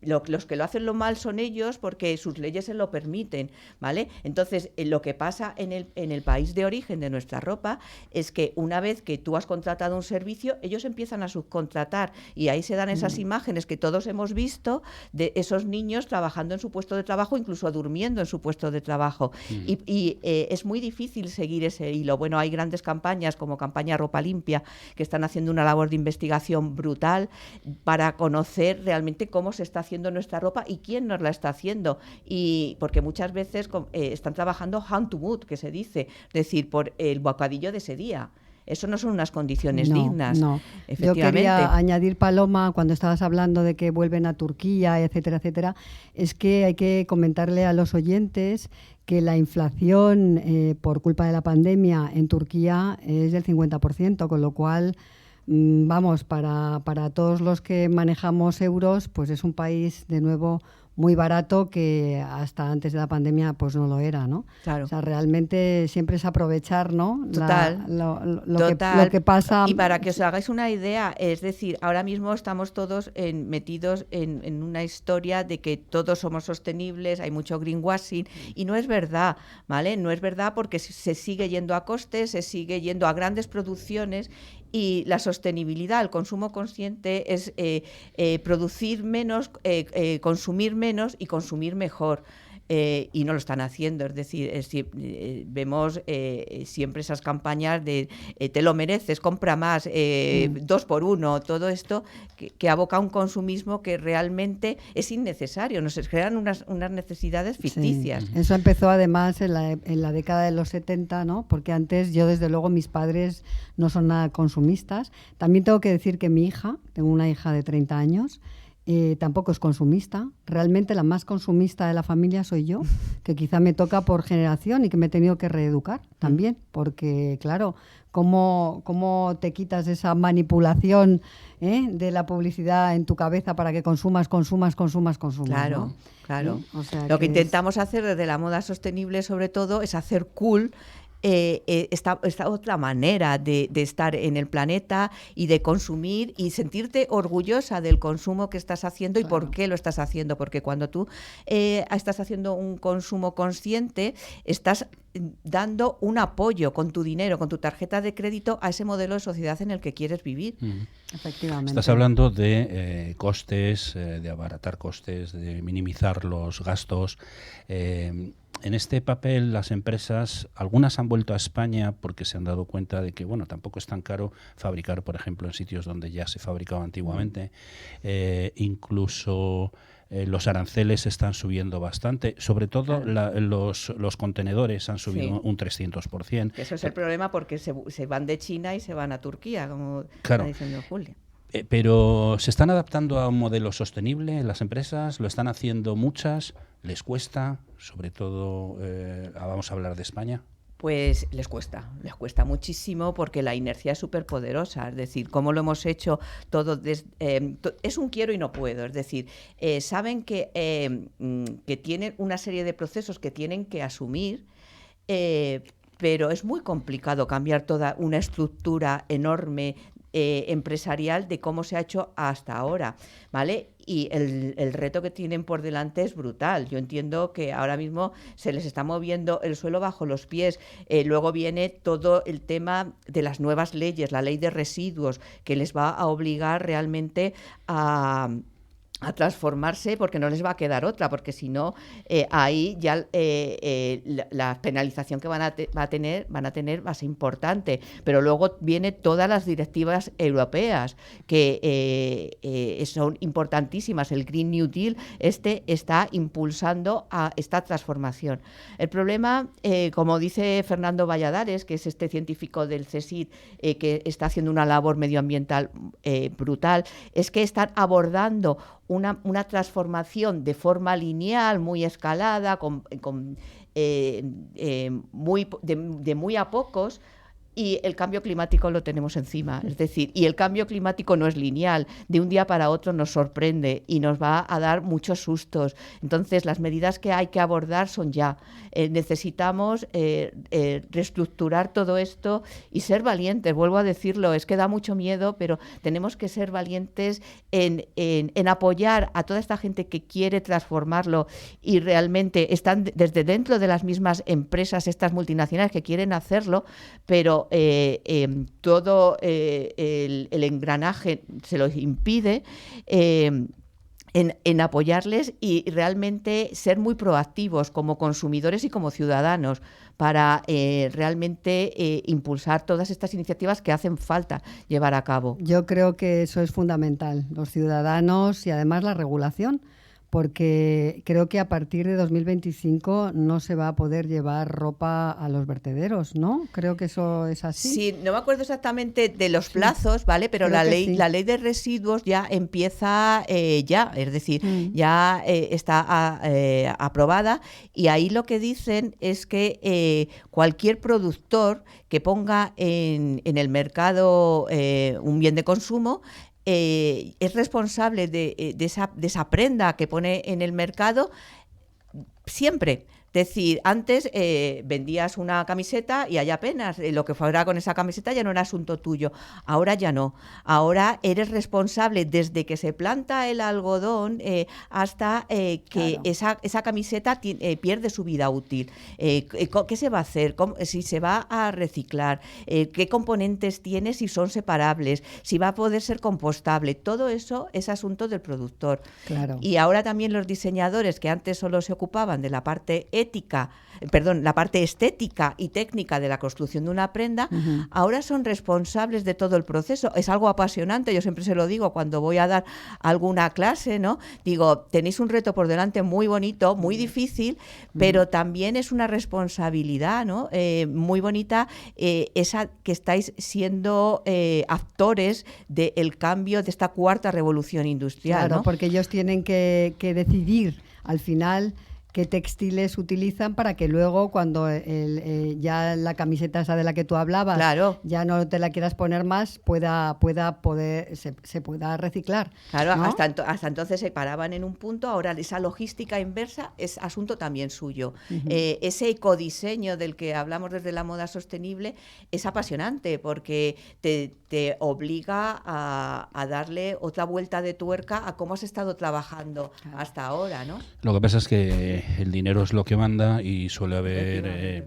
los que lo hacen lo mal son ellos porque sus leyes se lo permiten, ¿vale? Entonces, lo que pasa en el país de origen de nuestra ropa es que una vez que tú has contratado un servicio, ellos empiezan a subcontratar y ahí se dan esas imágenes que todos hemos visto de esos niños trabajando en su puesto de trabajo, incluso durmiendo en su puesto de trabajo. Y es muy difícil seguir ese hilo. Bueno, hay grandes campañas como Campaña Ropa Limpia que están haciendo una labor de investigación brutal para conocer realmente cómo se está haciendo nuestra ropa y quién nos la está haciendo. Y porque muchas veces están trabajando hand to mouth, que se dice, es decir, por el bocadillo de ese día. Eso no son unas condiciones dignas. No. Efectivamente. Yo quería añadir, Paloma, cuando estabas hablando de que vuelven a Turquía, etcétera, etcétera, es que hay que comentarle a los oyentes que la inflación por culpa de la pandemia en Turquía es del 50%, con lo cual, vamos, para todos los que manejamos euros, pues es un país, de nuevo, muy barato que hasta antes de la pandemia pues no lo era, ¿no? Claro. O sea, realmente siempre es aprovechar, ¿no? Total. Lo que pasa. Y para que os hagáis una idea, es decir, ahora mismo estamos todos metidos en una historia de que todos somos sostenibles, hay mucho greenwashing y no es verdad, ¿vale? No es verdad porque se sigue yendo a costes, se sigue yendo a grandes producciones. Y la sostenibilidad, el consumo consciente es producir menos, consumir menos y consumir mejor. y no lo están haciendo. Es decir, vemos siempre esas campañas de te lo mereces, compra más, 2 por 1, todo esto que aboca a un consumismo que realmente es innecesario. Nos crean unas necesidades ficticias. Sí. Eso empezó además en la década de los 70, ¿no? Porque antes yo, desde luego, mis padres no son nada consumistas. También tengo que decir que mi hija, tengo una hija de 30 años, tampoco es consumista. Realmente la más consumista de la familia soy yo, que quizá me toca por generación y que me he tenido que reeducar también, porque claro, ¿cómo te quitas esa manipulación de la publicidad en tu cabeza para que consumas? Claro, ¿no? claro. ¿Sí? O sea, lo que intentamos hacer desde la moda sostenible, sobre todo, es hacer cool esta otra manera de estar en el planeta y de consumir y sentirte orgullosa del consumo que estás haciendo. Claro. Y por qué lo estás haciendo, porque cuando tú estás haciendo un consumo consciente, estás dando un apoyo con tu dinero, con tu tarjeta de crédito a ese modelo de sociedad en el que quieres vivir. Efectivamente. Estás hablando de costes, de abaratar costes, de minimizar los gastos. En este papel las empresas, algunas han vuelto a España porque se han dado cuenta de que tampoco es tan caro fabricar, por ejemplo, en sitios donde ya se fabricaba antiguamente. Incluso los aranceles están subiendo bastante, sobre todo los contenedores han subido un 300%. Eso es el problema, porque se van de China y se van a Turquía, como está diciendo Julia. Pero ¿se están adaptando a un modelo sostenible las empresas? ¿Lo están haciendo muchas? ¿Les cuesta? Sobre todo, vamos a hablar de España. Pues les cuesta muchísimo, porque la inercia es súper poderosa. Es decir, cómo lo hemos hecho todo, es un quiero y no puedo. Es decir, saben que tienen una serie de procesos que tienen que asumir, pero es muy complicado cambiar toda una estructura enorme empresarial de cómo se ha hecho hasta ahora, ¿vale? Y el reto que tienen por delante es brutal. Yo entiendo que ahora mismo se les está moviendo el suelo bajo los pies. Luego viene todo el tema de las nuevas leyes, la ley de residuos, que les va a obligar realmente a transformarse, porque no les va a quedar otra, porque si no, ahí ya la penalización que van a tener va a ser importante. Pero luego vienen todas las directivas europeas que son importantísimas. El Green New Deal está impulsando a esta transformación. El problema, como dice Fernando Valladares, que es este científico del CSIC, que está haciendo una labor medioambiental brutal, es que están abordando una transformación de forma lineal, muy escalada, de muy a pocos, y el cambio climático lo tenemos encima. Es decir, y el cambio climático no es lineal, de un día para otro nos sorprende y nos va a dar muchos sustos. Entonces, las medidas que hay que abordar son ya. Necesitamos reestructurar todo esto y ser valientes. Vuelvo a decirlo, es que da mucho miedo, pero tenemos que ser valientes en apoyar a toda esta gente que quiere transformarlo, y realmente están desde dentro de las mismas empresas, estas multinacionales, que quieren hacerlo, pero todo el engranaje se los impide. En apoyarles y realmente ser muy proactivos como consumidores y como ciudadanos para realmente impulsar todas estas iniciativas que hacen falta llevar a cabo. Yo creo que eso es fundamental, los ciudadanos y además la regulación, porque creo que a partir de 2025 no se va a poder llevar ropa a los vertederos, ¿no? Creo que eso es así. Sí, no me acuerdo exactamente de los plazos, ¿vale? Pero la ley de residuos ya empieza es decir, ya está aprobada, y ahí lo que dicen es que cualquier productor que ponga en el mercado un bien de consumo es responsable de esa prenda que pone en el mercado siempre, Es decir, antes vendías una camiseta y allá apenas, lo que fuera con esa camiseta ya no era asunto tuyo. Ahora ya no. Ahora eres responsable desde que se planta el algodón hasta que esa camiseta pierde su vida útil. ¿Qué se va a hacer? Si se va a reciclar, qué componentes tiene, si son separables, si va a poder ser compostable. Todo eso es asunto del productor. Claro. Y ahora también los diseñadores, que antes solo se ocupaban de la parte la parte estética y técnica de la construcción de una prenda, ahora son responsables de todo el proceso. Es algo apasionante, yo siempre se lo digo cuando voy a dar alguna clase, ¿no? Digo, tenéis un reto por delante muy bonito, muy difícil, pero también es una responsabilidad, ¿no? Muy bonita, esa que estáis siendo actores del cambio de esta cuarta revolución industrial. Claro, ¿no? porque ellos tienen que decidir al final qué textiles utilizan para que luego cuando ya la camiseta esa de la que tú hablabas, claro, ya no te la quieras poner más, se pueda reciclar. Claro, ¿no? hasta entonces se paraban en un punto, ahora esa logística inversa es asunto también suyo. Ese ecodiseño del que hablamos desde la moda sostenible es apasionante porque te obliga a darle otra vuelta de tuerca a cómo has estado trabajando hasta ahora, ¿no? Lo que pasa es que el dinero es lo que manda y suele haber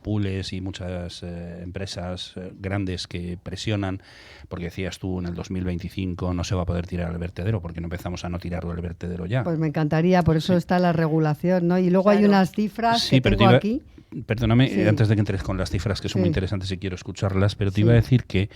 pools y muchas empresas grandes que presionan, porque decías tú, en el 2025 no se va a poder tirar al vertedero, porque no empezamos a no tirarlo al vertedero ya. Pues me encantaría, por eso está la regulación, ¿no? Y luego hay unas cifras que tengo aquí. Perdóname, antes de que entres con las cifras, que son muy interesantes y quiero escucharlas, pero te iba a decir que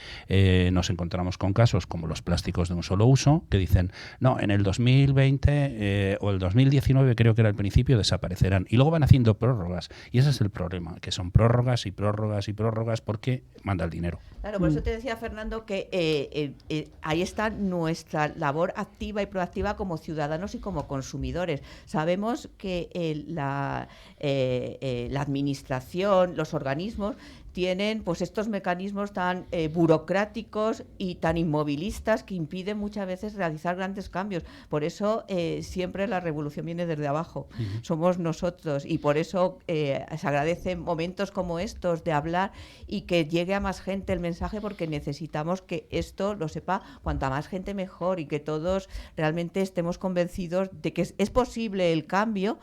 nos encontramos con casos como los plásticos de un solo uso, que dicen, no, en el 2020 o el 2019, creo que era el principio, desaparecerán. Y luego van haciendo prórrogas. Y ese es el problema, que son prórrogas y prórrogas y prórrogas porque manda el dinero. Claro, por eso te decía, Fernando, que ahí está nuestra labor activa y proactiva como ciudadanos y como consumidores. Sabemos que la administración, los organismos, tienen pues estos mecanismos tan burocráticos y tan inmovilistas que impiden muchas veces realizar grandes cambios. Por eso siempre la revolución viene desde abajo. Somos nosotros y por eso se agradecen momentos como estos de hablar y que llegue a más gente el mensaje, porque necesitamos que esto lo sepa cuanta más gente mejor y que todos realmente estemos convencidos de que es posible el cambio.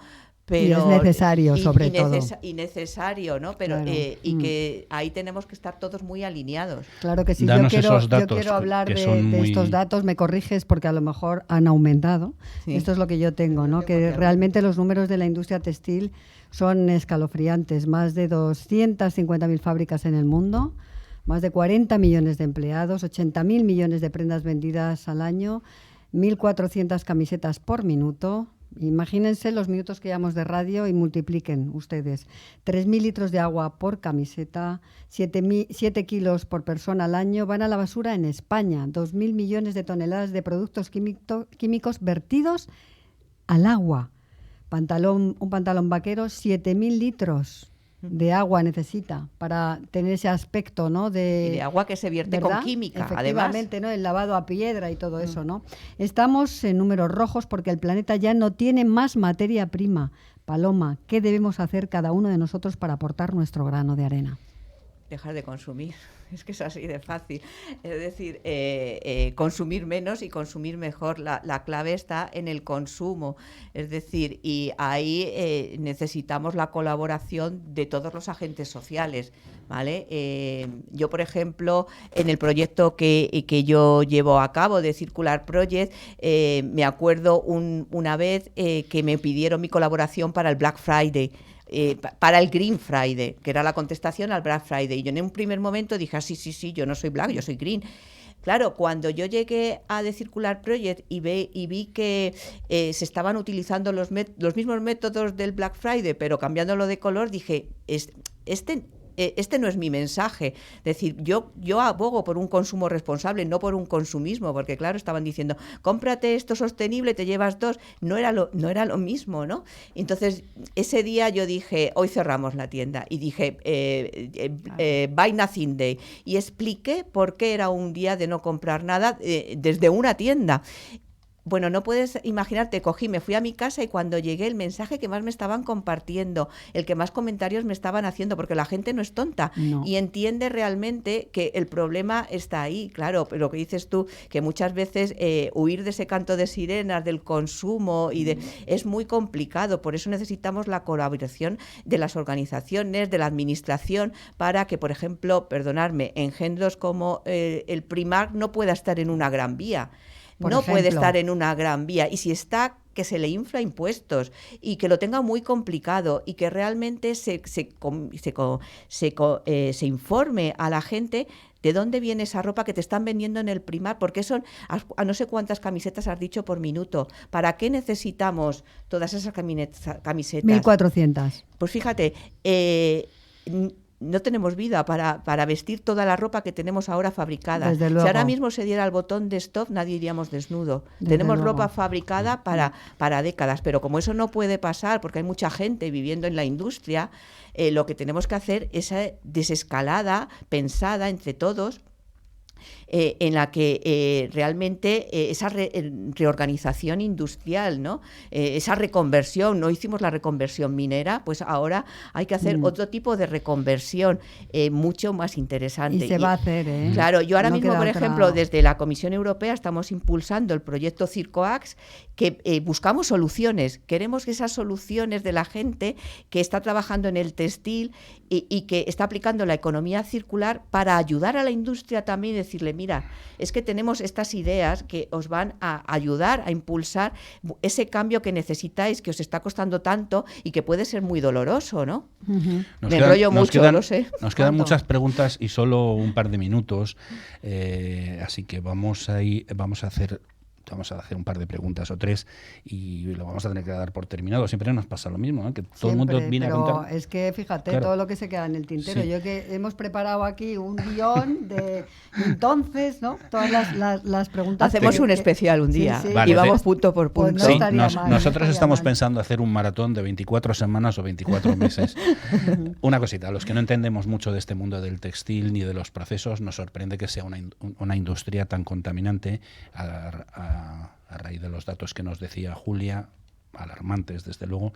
Pero, y es necesario, sobre todo. Y necesario, ¿no? Pero, claro. Y que ahí tenemos que estar todos muy alineados. Claro que sí. Danos yo datos quiero hablar que de estos datos, me corriges porque a lo mejor han aumentado. Sí. Esto es lo que yo tengo, ¿no? Que realmente los números de la industria textil son escalofriantes. Más de 250.000 fábricas en el mundo, más de 40 millones de empleados, 80.000 millones de prendas vendidas al año, 1.400 camisetas por minuto. Imagínense los minutos que llevamos de radio y multipliquen ustedes. 3.000 litros de agua por camiseta, 7 kilos por persona al año van a la basura en España. 2.000 millones de toneladas de productos químicos vertidos al agua. Un pantalón vaquero, 7.000 litros de agua necesita para tener ese aspecto, ¿no? Y de agua que se vierte, ¿verdad?, con química, efectivamente, además. ¿no? El lavado a piedra y todo eso, ¿no? Estamos en números rojos porque el planeta ya no tiene más materia prima. Paloma, ¿qué debemos hacer cada uno de nosotros para aportar nuestro grano de arena? Dejar de consumir, es que es así de fácil. Es decir, consumir menos y consumir mejor. La clave está en el consumo. Es decir, y ahí necesitamos la colaboración de todos los agentes sociales, ¿vale? Yo, por ejemplo, en el proyecto que yo llevo a cabo de Circular Project, me acuerdo una vez que me pidieron mi colaboración para el Black Friday. Para el Green Friday, que era la contestación al Black Friday. Y yo en un primer momento dije, sí, yo no soy black, yo soy green. Claro, cuando yo llegué a The Circular Project y vi que se estaban utilizando los mismos métodos del Black Friday, pero cambiándolo de color, dije, este no es mi mensaje. Es decir, yo abogo por un consumo responsable, no por un consumismo, porque claro, estaban diciendo, cómprate esto sostenible, te llevas 2. No era lo mismo, ¿no? Entonces, ese día yo dije, hoy cerramos la tienda. Y dije, Buy Nothing Day. Y expliqué por qué era un día de no comprar nada desde una tienda. Bueno, no puedes imaginarte, me fui a mi casa y cuando llegué el mensaje que más me estaban compartiendo, el que más comentarios me estaban haciendo, porque la gente no es tonta y entiende realmente que el problema está ahí, claro, pero lo que dices tú, que muchas veces huir de ese canto de sirenas, del consumo es muy complicado, por eso necesitamos la colaboración de las organizaciones, de la administración, para que, por ejemplo, perdonadme, engendros como el Primark no pueda estar en una gran vía. Puede estar en una gran vía, y si está, que se le infla impuestos y que lo tenga muy complicado y que realmente se informe a la gente de dónde viene esa ropa que te están vendiendo en el Primark, porque son a no sé cuántas camisetas has dicho por minuto. ¿Para qué necesitamos todas esas camisetas? 1.400. Pues fíjate, no tenemos vida para vestir toda la ropa que tenemos ahora fabricada. Desde luego. Si ahora mismo se diera el botón de stop, nadie iríamos desnudo. Tenemos ropa fabricada para décadas, pero como eso no puede pasar, porque hay mucha gente viviendo en la industria, lo que tenemos que hacer es esa desescalada pensada entre todos, en la que realmente esa reorganización industrial, ¿no? Esa reconversión, no hicimos la reconversión minera, pues ahora hay que hacer otro tipo de reconversión mucho más interesante. Y se va a hacer, ¿eh? Claro, yo ahora No mismo, por ejemplo, desde la Comisión Europea estamos impulsando el proyecto Circoax, que buscamos soluciones. Queremos que esas soluciones de la gente que está trabajando en el textil y que está aplicando la economía circular para ayudar a la industria también y decirle, mira, es que tenemos estas ideas que os van a ayudar a impulsar ese cambio que necesitáis, que os está costando tanto y que puede ser muy doloroso, ¿no? Me enrollo mucho, lo sé. Nos quedan muchas preguntas y solo un par de minutos, así que vamos a hacer un par de preguntas o tres y lo vamos a tener que dar por terminado. Siempre nos pasa lo mismo, ¿eh? Que todo el mundo viene a contar. Es que fíjate, claro, todo lo que se queda en el tintero. Sí. Yo que hemos preparado aquí un guión de entonces, ¿no? Todas las preguntas. Hacemos un especial un día Vale, y vamos punto por punto. Pues no estaría mal, nosotros estamos mal. pensando hacer un maratón de 24 semanas o 24 meses. Una cosita, a los que no entendemos mucho de este mundo del textil ni de los procesos, nos sorprende que sea una industria tan contaminante a raíz de los datos que nos decía Julia, alarmantes desde luego,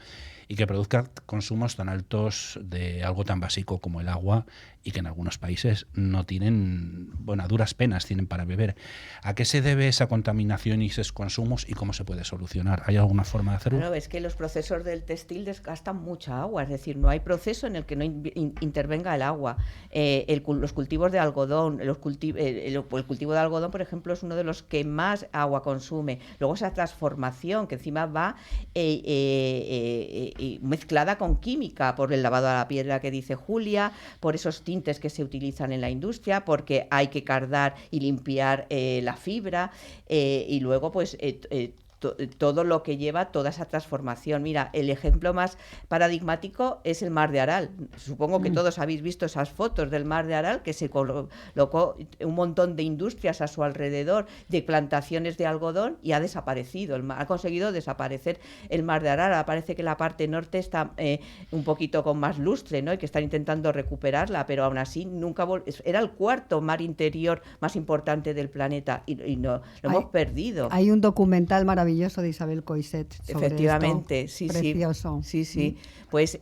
y que produzca consumos tan altos de algo tan básico como el agua y que en algunos países no tienen, bueno, a duras penas tienen para beber. ¿A qué se debe esa contaminación y esos consumos y cómo se puede solucionar? ¿Hay alguna forma de hacerlo? Claro, es que los procesos del textil desgastan mucha agua, es decir, no hay proceso en el que no intervenga el agua. Los cultivos de algodón, el cultivo de algodón, por ejemplo, es uno de los que más agua consume. Luego esa transformación que encima va mezclada con química, por el lavado a la piedra que dice Julia, por esos tintes que se utilizan en la industria, porque hay que cardar y limpiar la fibra, y luego pues todo lo que lleva toda esa transformación. Mira, el ejemplo más paradigmático es el Mar de Aral. Supongo que todos habéis visto esas fotos del Mar de Aral, que se colocó un montón de industrias a su alrededor, de plantaciones de algodón, y ha desaparecido. Ha conseguido desaparecer el Mar de Aral. Parece que la parte norte está un poquito con más lustre, ¿no? Y que están intentando recuperarla, pero aún así nunca era el cuarto mar interior más importante del planeta y lo hemos perdido. Hay un documental maravilloso de Isabel Coixet sobre efectivamente, esto. sí, precioso. sí. Pues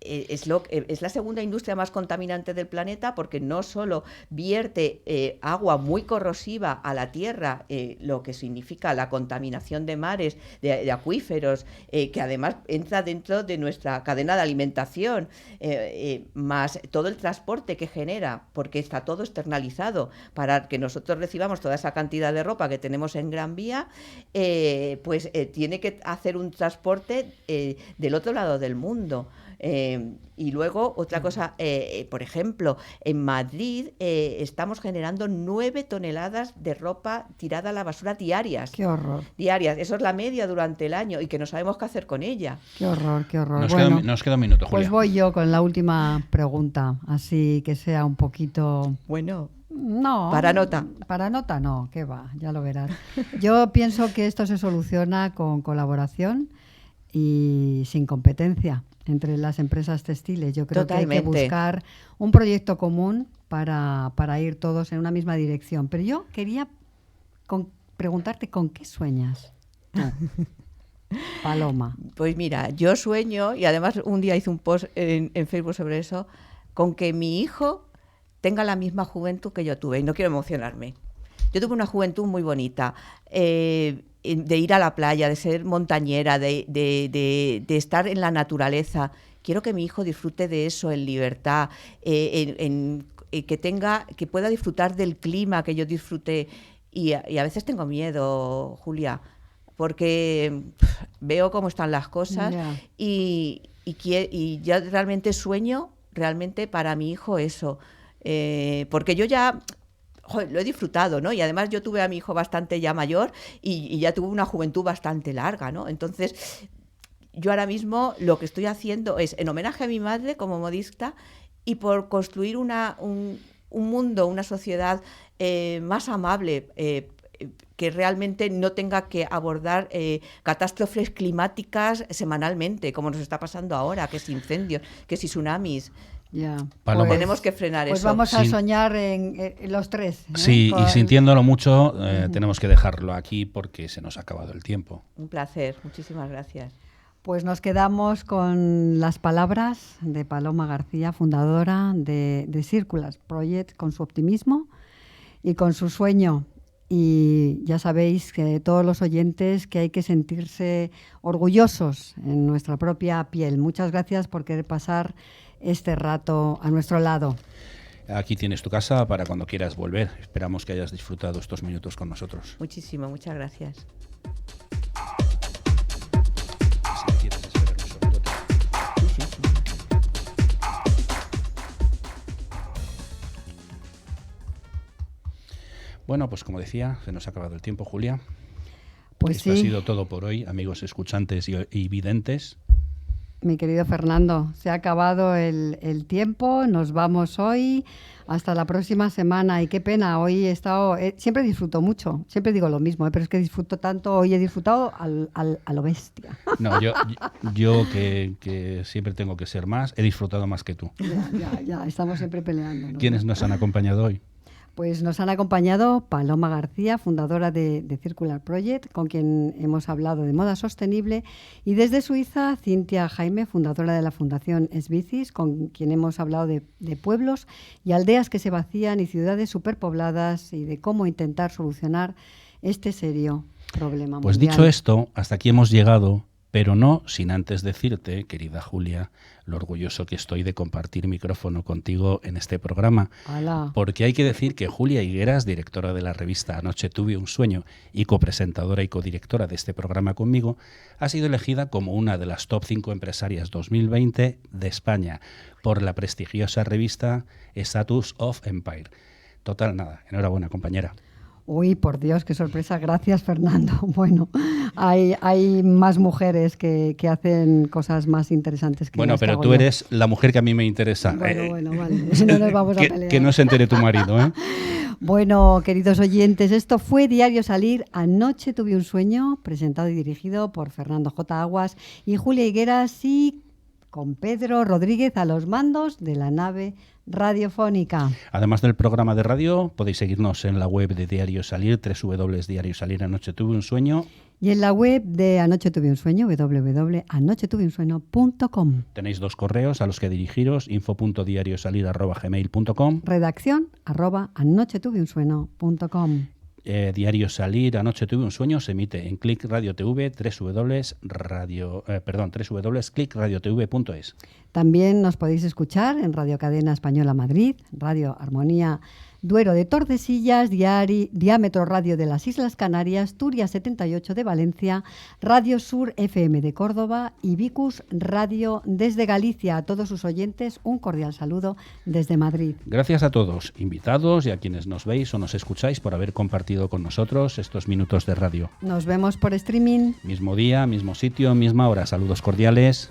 es la segunda industria más contaminante del planeta, porque no solo vierte agua muy corrosiva a la tierra, lo que significa la contaminación de mares, de acuíferos, que además entra dentro de nuestra cadena de alimentación, más todo el transporte que genera, porque está todo externalizado para que nosotros recibamos toda esa cantidad de ropa que tenemos en Gran Vía, tiene que hacer un transporte del otro lado del mundo. Y luego otra cosa, por ejemplo, en Madrid estamos generando 9 toneladas de ropa tirada a la basura diarias. ¡Qué horror! Diarias, eso es la media durante el año y que no sabemos qué hacer con ella. ¡Qué horror, qué horror! Nos queda un minuto, Julia. Pues voy yo con la última pregunta, así que sea un poquito... Bueno... No. Para nota. Para nota no, qué va, ya lo verás. Yo pienso que esto se soluciona con colaboración y sin competencia entre las empresas textiles. Yo creo Totalmente. que hay que buscar un proyecto común para ir todos en una misma dirección. Pero yo quería preguntarte con qué sueñas tú, Paloma. Pues mira, yo sueño, y además un día hice un post en Facebook sobre eso, con que mi hijo tenga la misma juventud que yo tuve, y no quiero emocionarme. Yo tuve una juventud muy bonita, de ir a la playa, de ser montañera, de estar en la naturaleza. Quiero que mi hijo disfrute de eso en libertad, que pueda disfrutar del clima que yo disfruté. Y a veces tengo miedo, Julia, porque veo cómo están las cosas y ya realmente sueño realmente para mi hijo eso. Porque yo ya lo he disfrutado, ¿no? Y además yo tuve a mi hijo bastante ya mayor y ya tuve una juventud bastante larga, ¿no? Entonces, yo ahora mismo lo que estoy haciendo es, en homenaje a mi madre como modista y por construir un mundo, una sociedad más amable, que realmente no tenga que abordar catástrofes climáticas semanalmente, como nos está pasando ahora, que es incendios, que es tsunamis. Ya. Paloma. Tenemos que frenar eso. Pues vamos a soñar en los tres. Sí, y sintiéndolo mucho, tenemos que dejarlo aquí porque se nos ha acabado el tiempo. Un placer, muchísimas gracias. Pues nos quedamos con las palabras de Paloma García, fundadora de Circular Project, con su optimismo y con su sueño. Y ya sabéis que todos los oyentes que hay que sentirse orgullosos en nuestra propia piel. Muchas gracias por querer pasar este rato a nuestro lado. Aquí tienes tu casa para cuando quieras volver. Esperamos que hayas disfrutado estos minutos con nosotros. Muchísimo, muchas gracias. Si quieres esperar un segundo. Sí. Bueno, pues como decía, se nos ha acabado el tiempo, Julia. Pues Esto sí. ha sido todo por hoy, amigos escuchantes y videntes. Mi querido Fernando, se ha acabado el tiempo, nos vamos hoy, hasta la próxima semana. Y qué pena, hoy he estado, siempre disfruto mucho, siempre digo lo mismo, pero es que disfruto tanto, hoy he disfrutado a lo bestia. No, yo que siempre tengo que ser más, he disfrutado más que tú. Ya, estamos siempre peleando, ¿no? ¿Quiénes nos han acompañado hoy? Pues nos han acompañado Paloma García, fundadora de Circular Project, con quien hemos hablado de moda sostenible, y desde Suiza, Cintia Jaime, fundadora de la Fundación Esbicis, con quien hemos hablado de pueblos y aldeas que se vacían y ciudades superpobladas y de cómo intentar solucionar este serio problema Pues mundial. dicho esto, hasta aquí hemos llegado, pero no sin antes decirte, querida Julia, lo orgulloso que estoy de compartir micrófono contigo en este programa. ¡Hala! Porque hay que decir que Julia Higueras, directora de la revista Anoche tuve un sueño y copresentadora y codirectora de este programa conmigo, ha sido elegida como una de las top 5 empresarias 2020 de España por la prestigiosa revista Status of Empire. Total, nada. Enhorabuena, compañera. Uy, por Dios, qué sorpresa. Gracias, Fernando. Bueno, hay más mujeres que hacen cosas más interesantes que Bueno, las que pero hago tú yo. eres la mujer que a mí me interesa. Bueno, vale. No nos vamos a pelear. Que no se entere tu marido, ¿eh? Bueno, queridos oyentes, esto fue Diario Salir. Anoche tuve un sueño, presentado y dirigido por Fernando J. Aguas y Julia Higueras, y con Pedro Rodríguez a los mandos de la nave radiofónica. Además del programa de radio, podéis seguirnos en la web de Diario Salir, www.diariosalir. Anoche tuve un sueño. Y en la web de Anoche tuve un sueño, www.anochetuveunsueño.com. Tenéis 2 correos a los que dirigiros, info.diariosalir@gmail.com. Redacción @anochetuveunsueño.com. Diario Salir, Anoche tuve un sueño, se emite en Click Radio TV, www.clickradiotv.es. También nos podéis escuchar en Radio Cadena Española Madrid, Radio Armonía Duero de Tordesillas, Diámetro Radio de las Islas Canarias, Turia 78 de Valencia, Radio Sur FM de Córdoba y Vicus Radio desde Galicia. A todos sus oyentes, un cordial saludo desde Madrid. Gracias a todos, invitados y a quienes nos veis o nos escucháis por haber compartido con nosotros estos minutos de radio. Nos vemos por streaming. Mismo día, mismo sitio, misma hora. Saludos cordiales.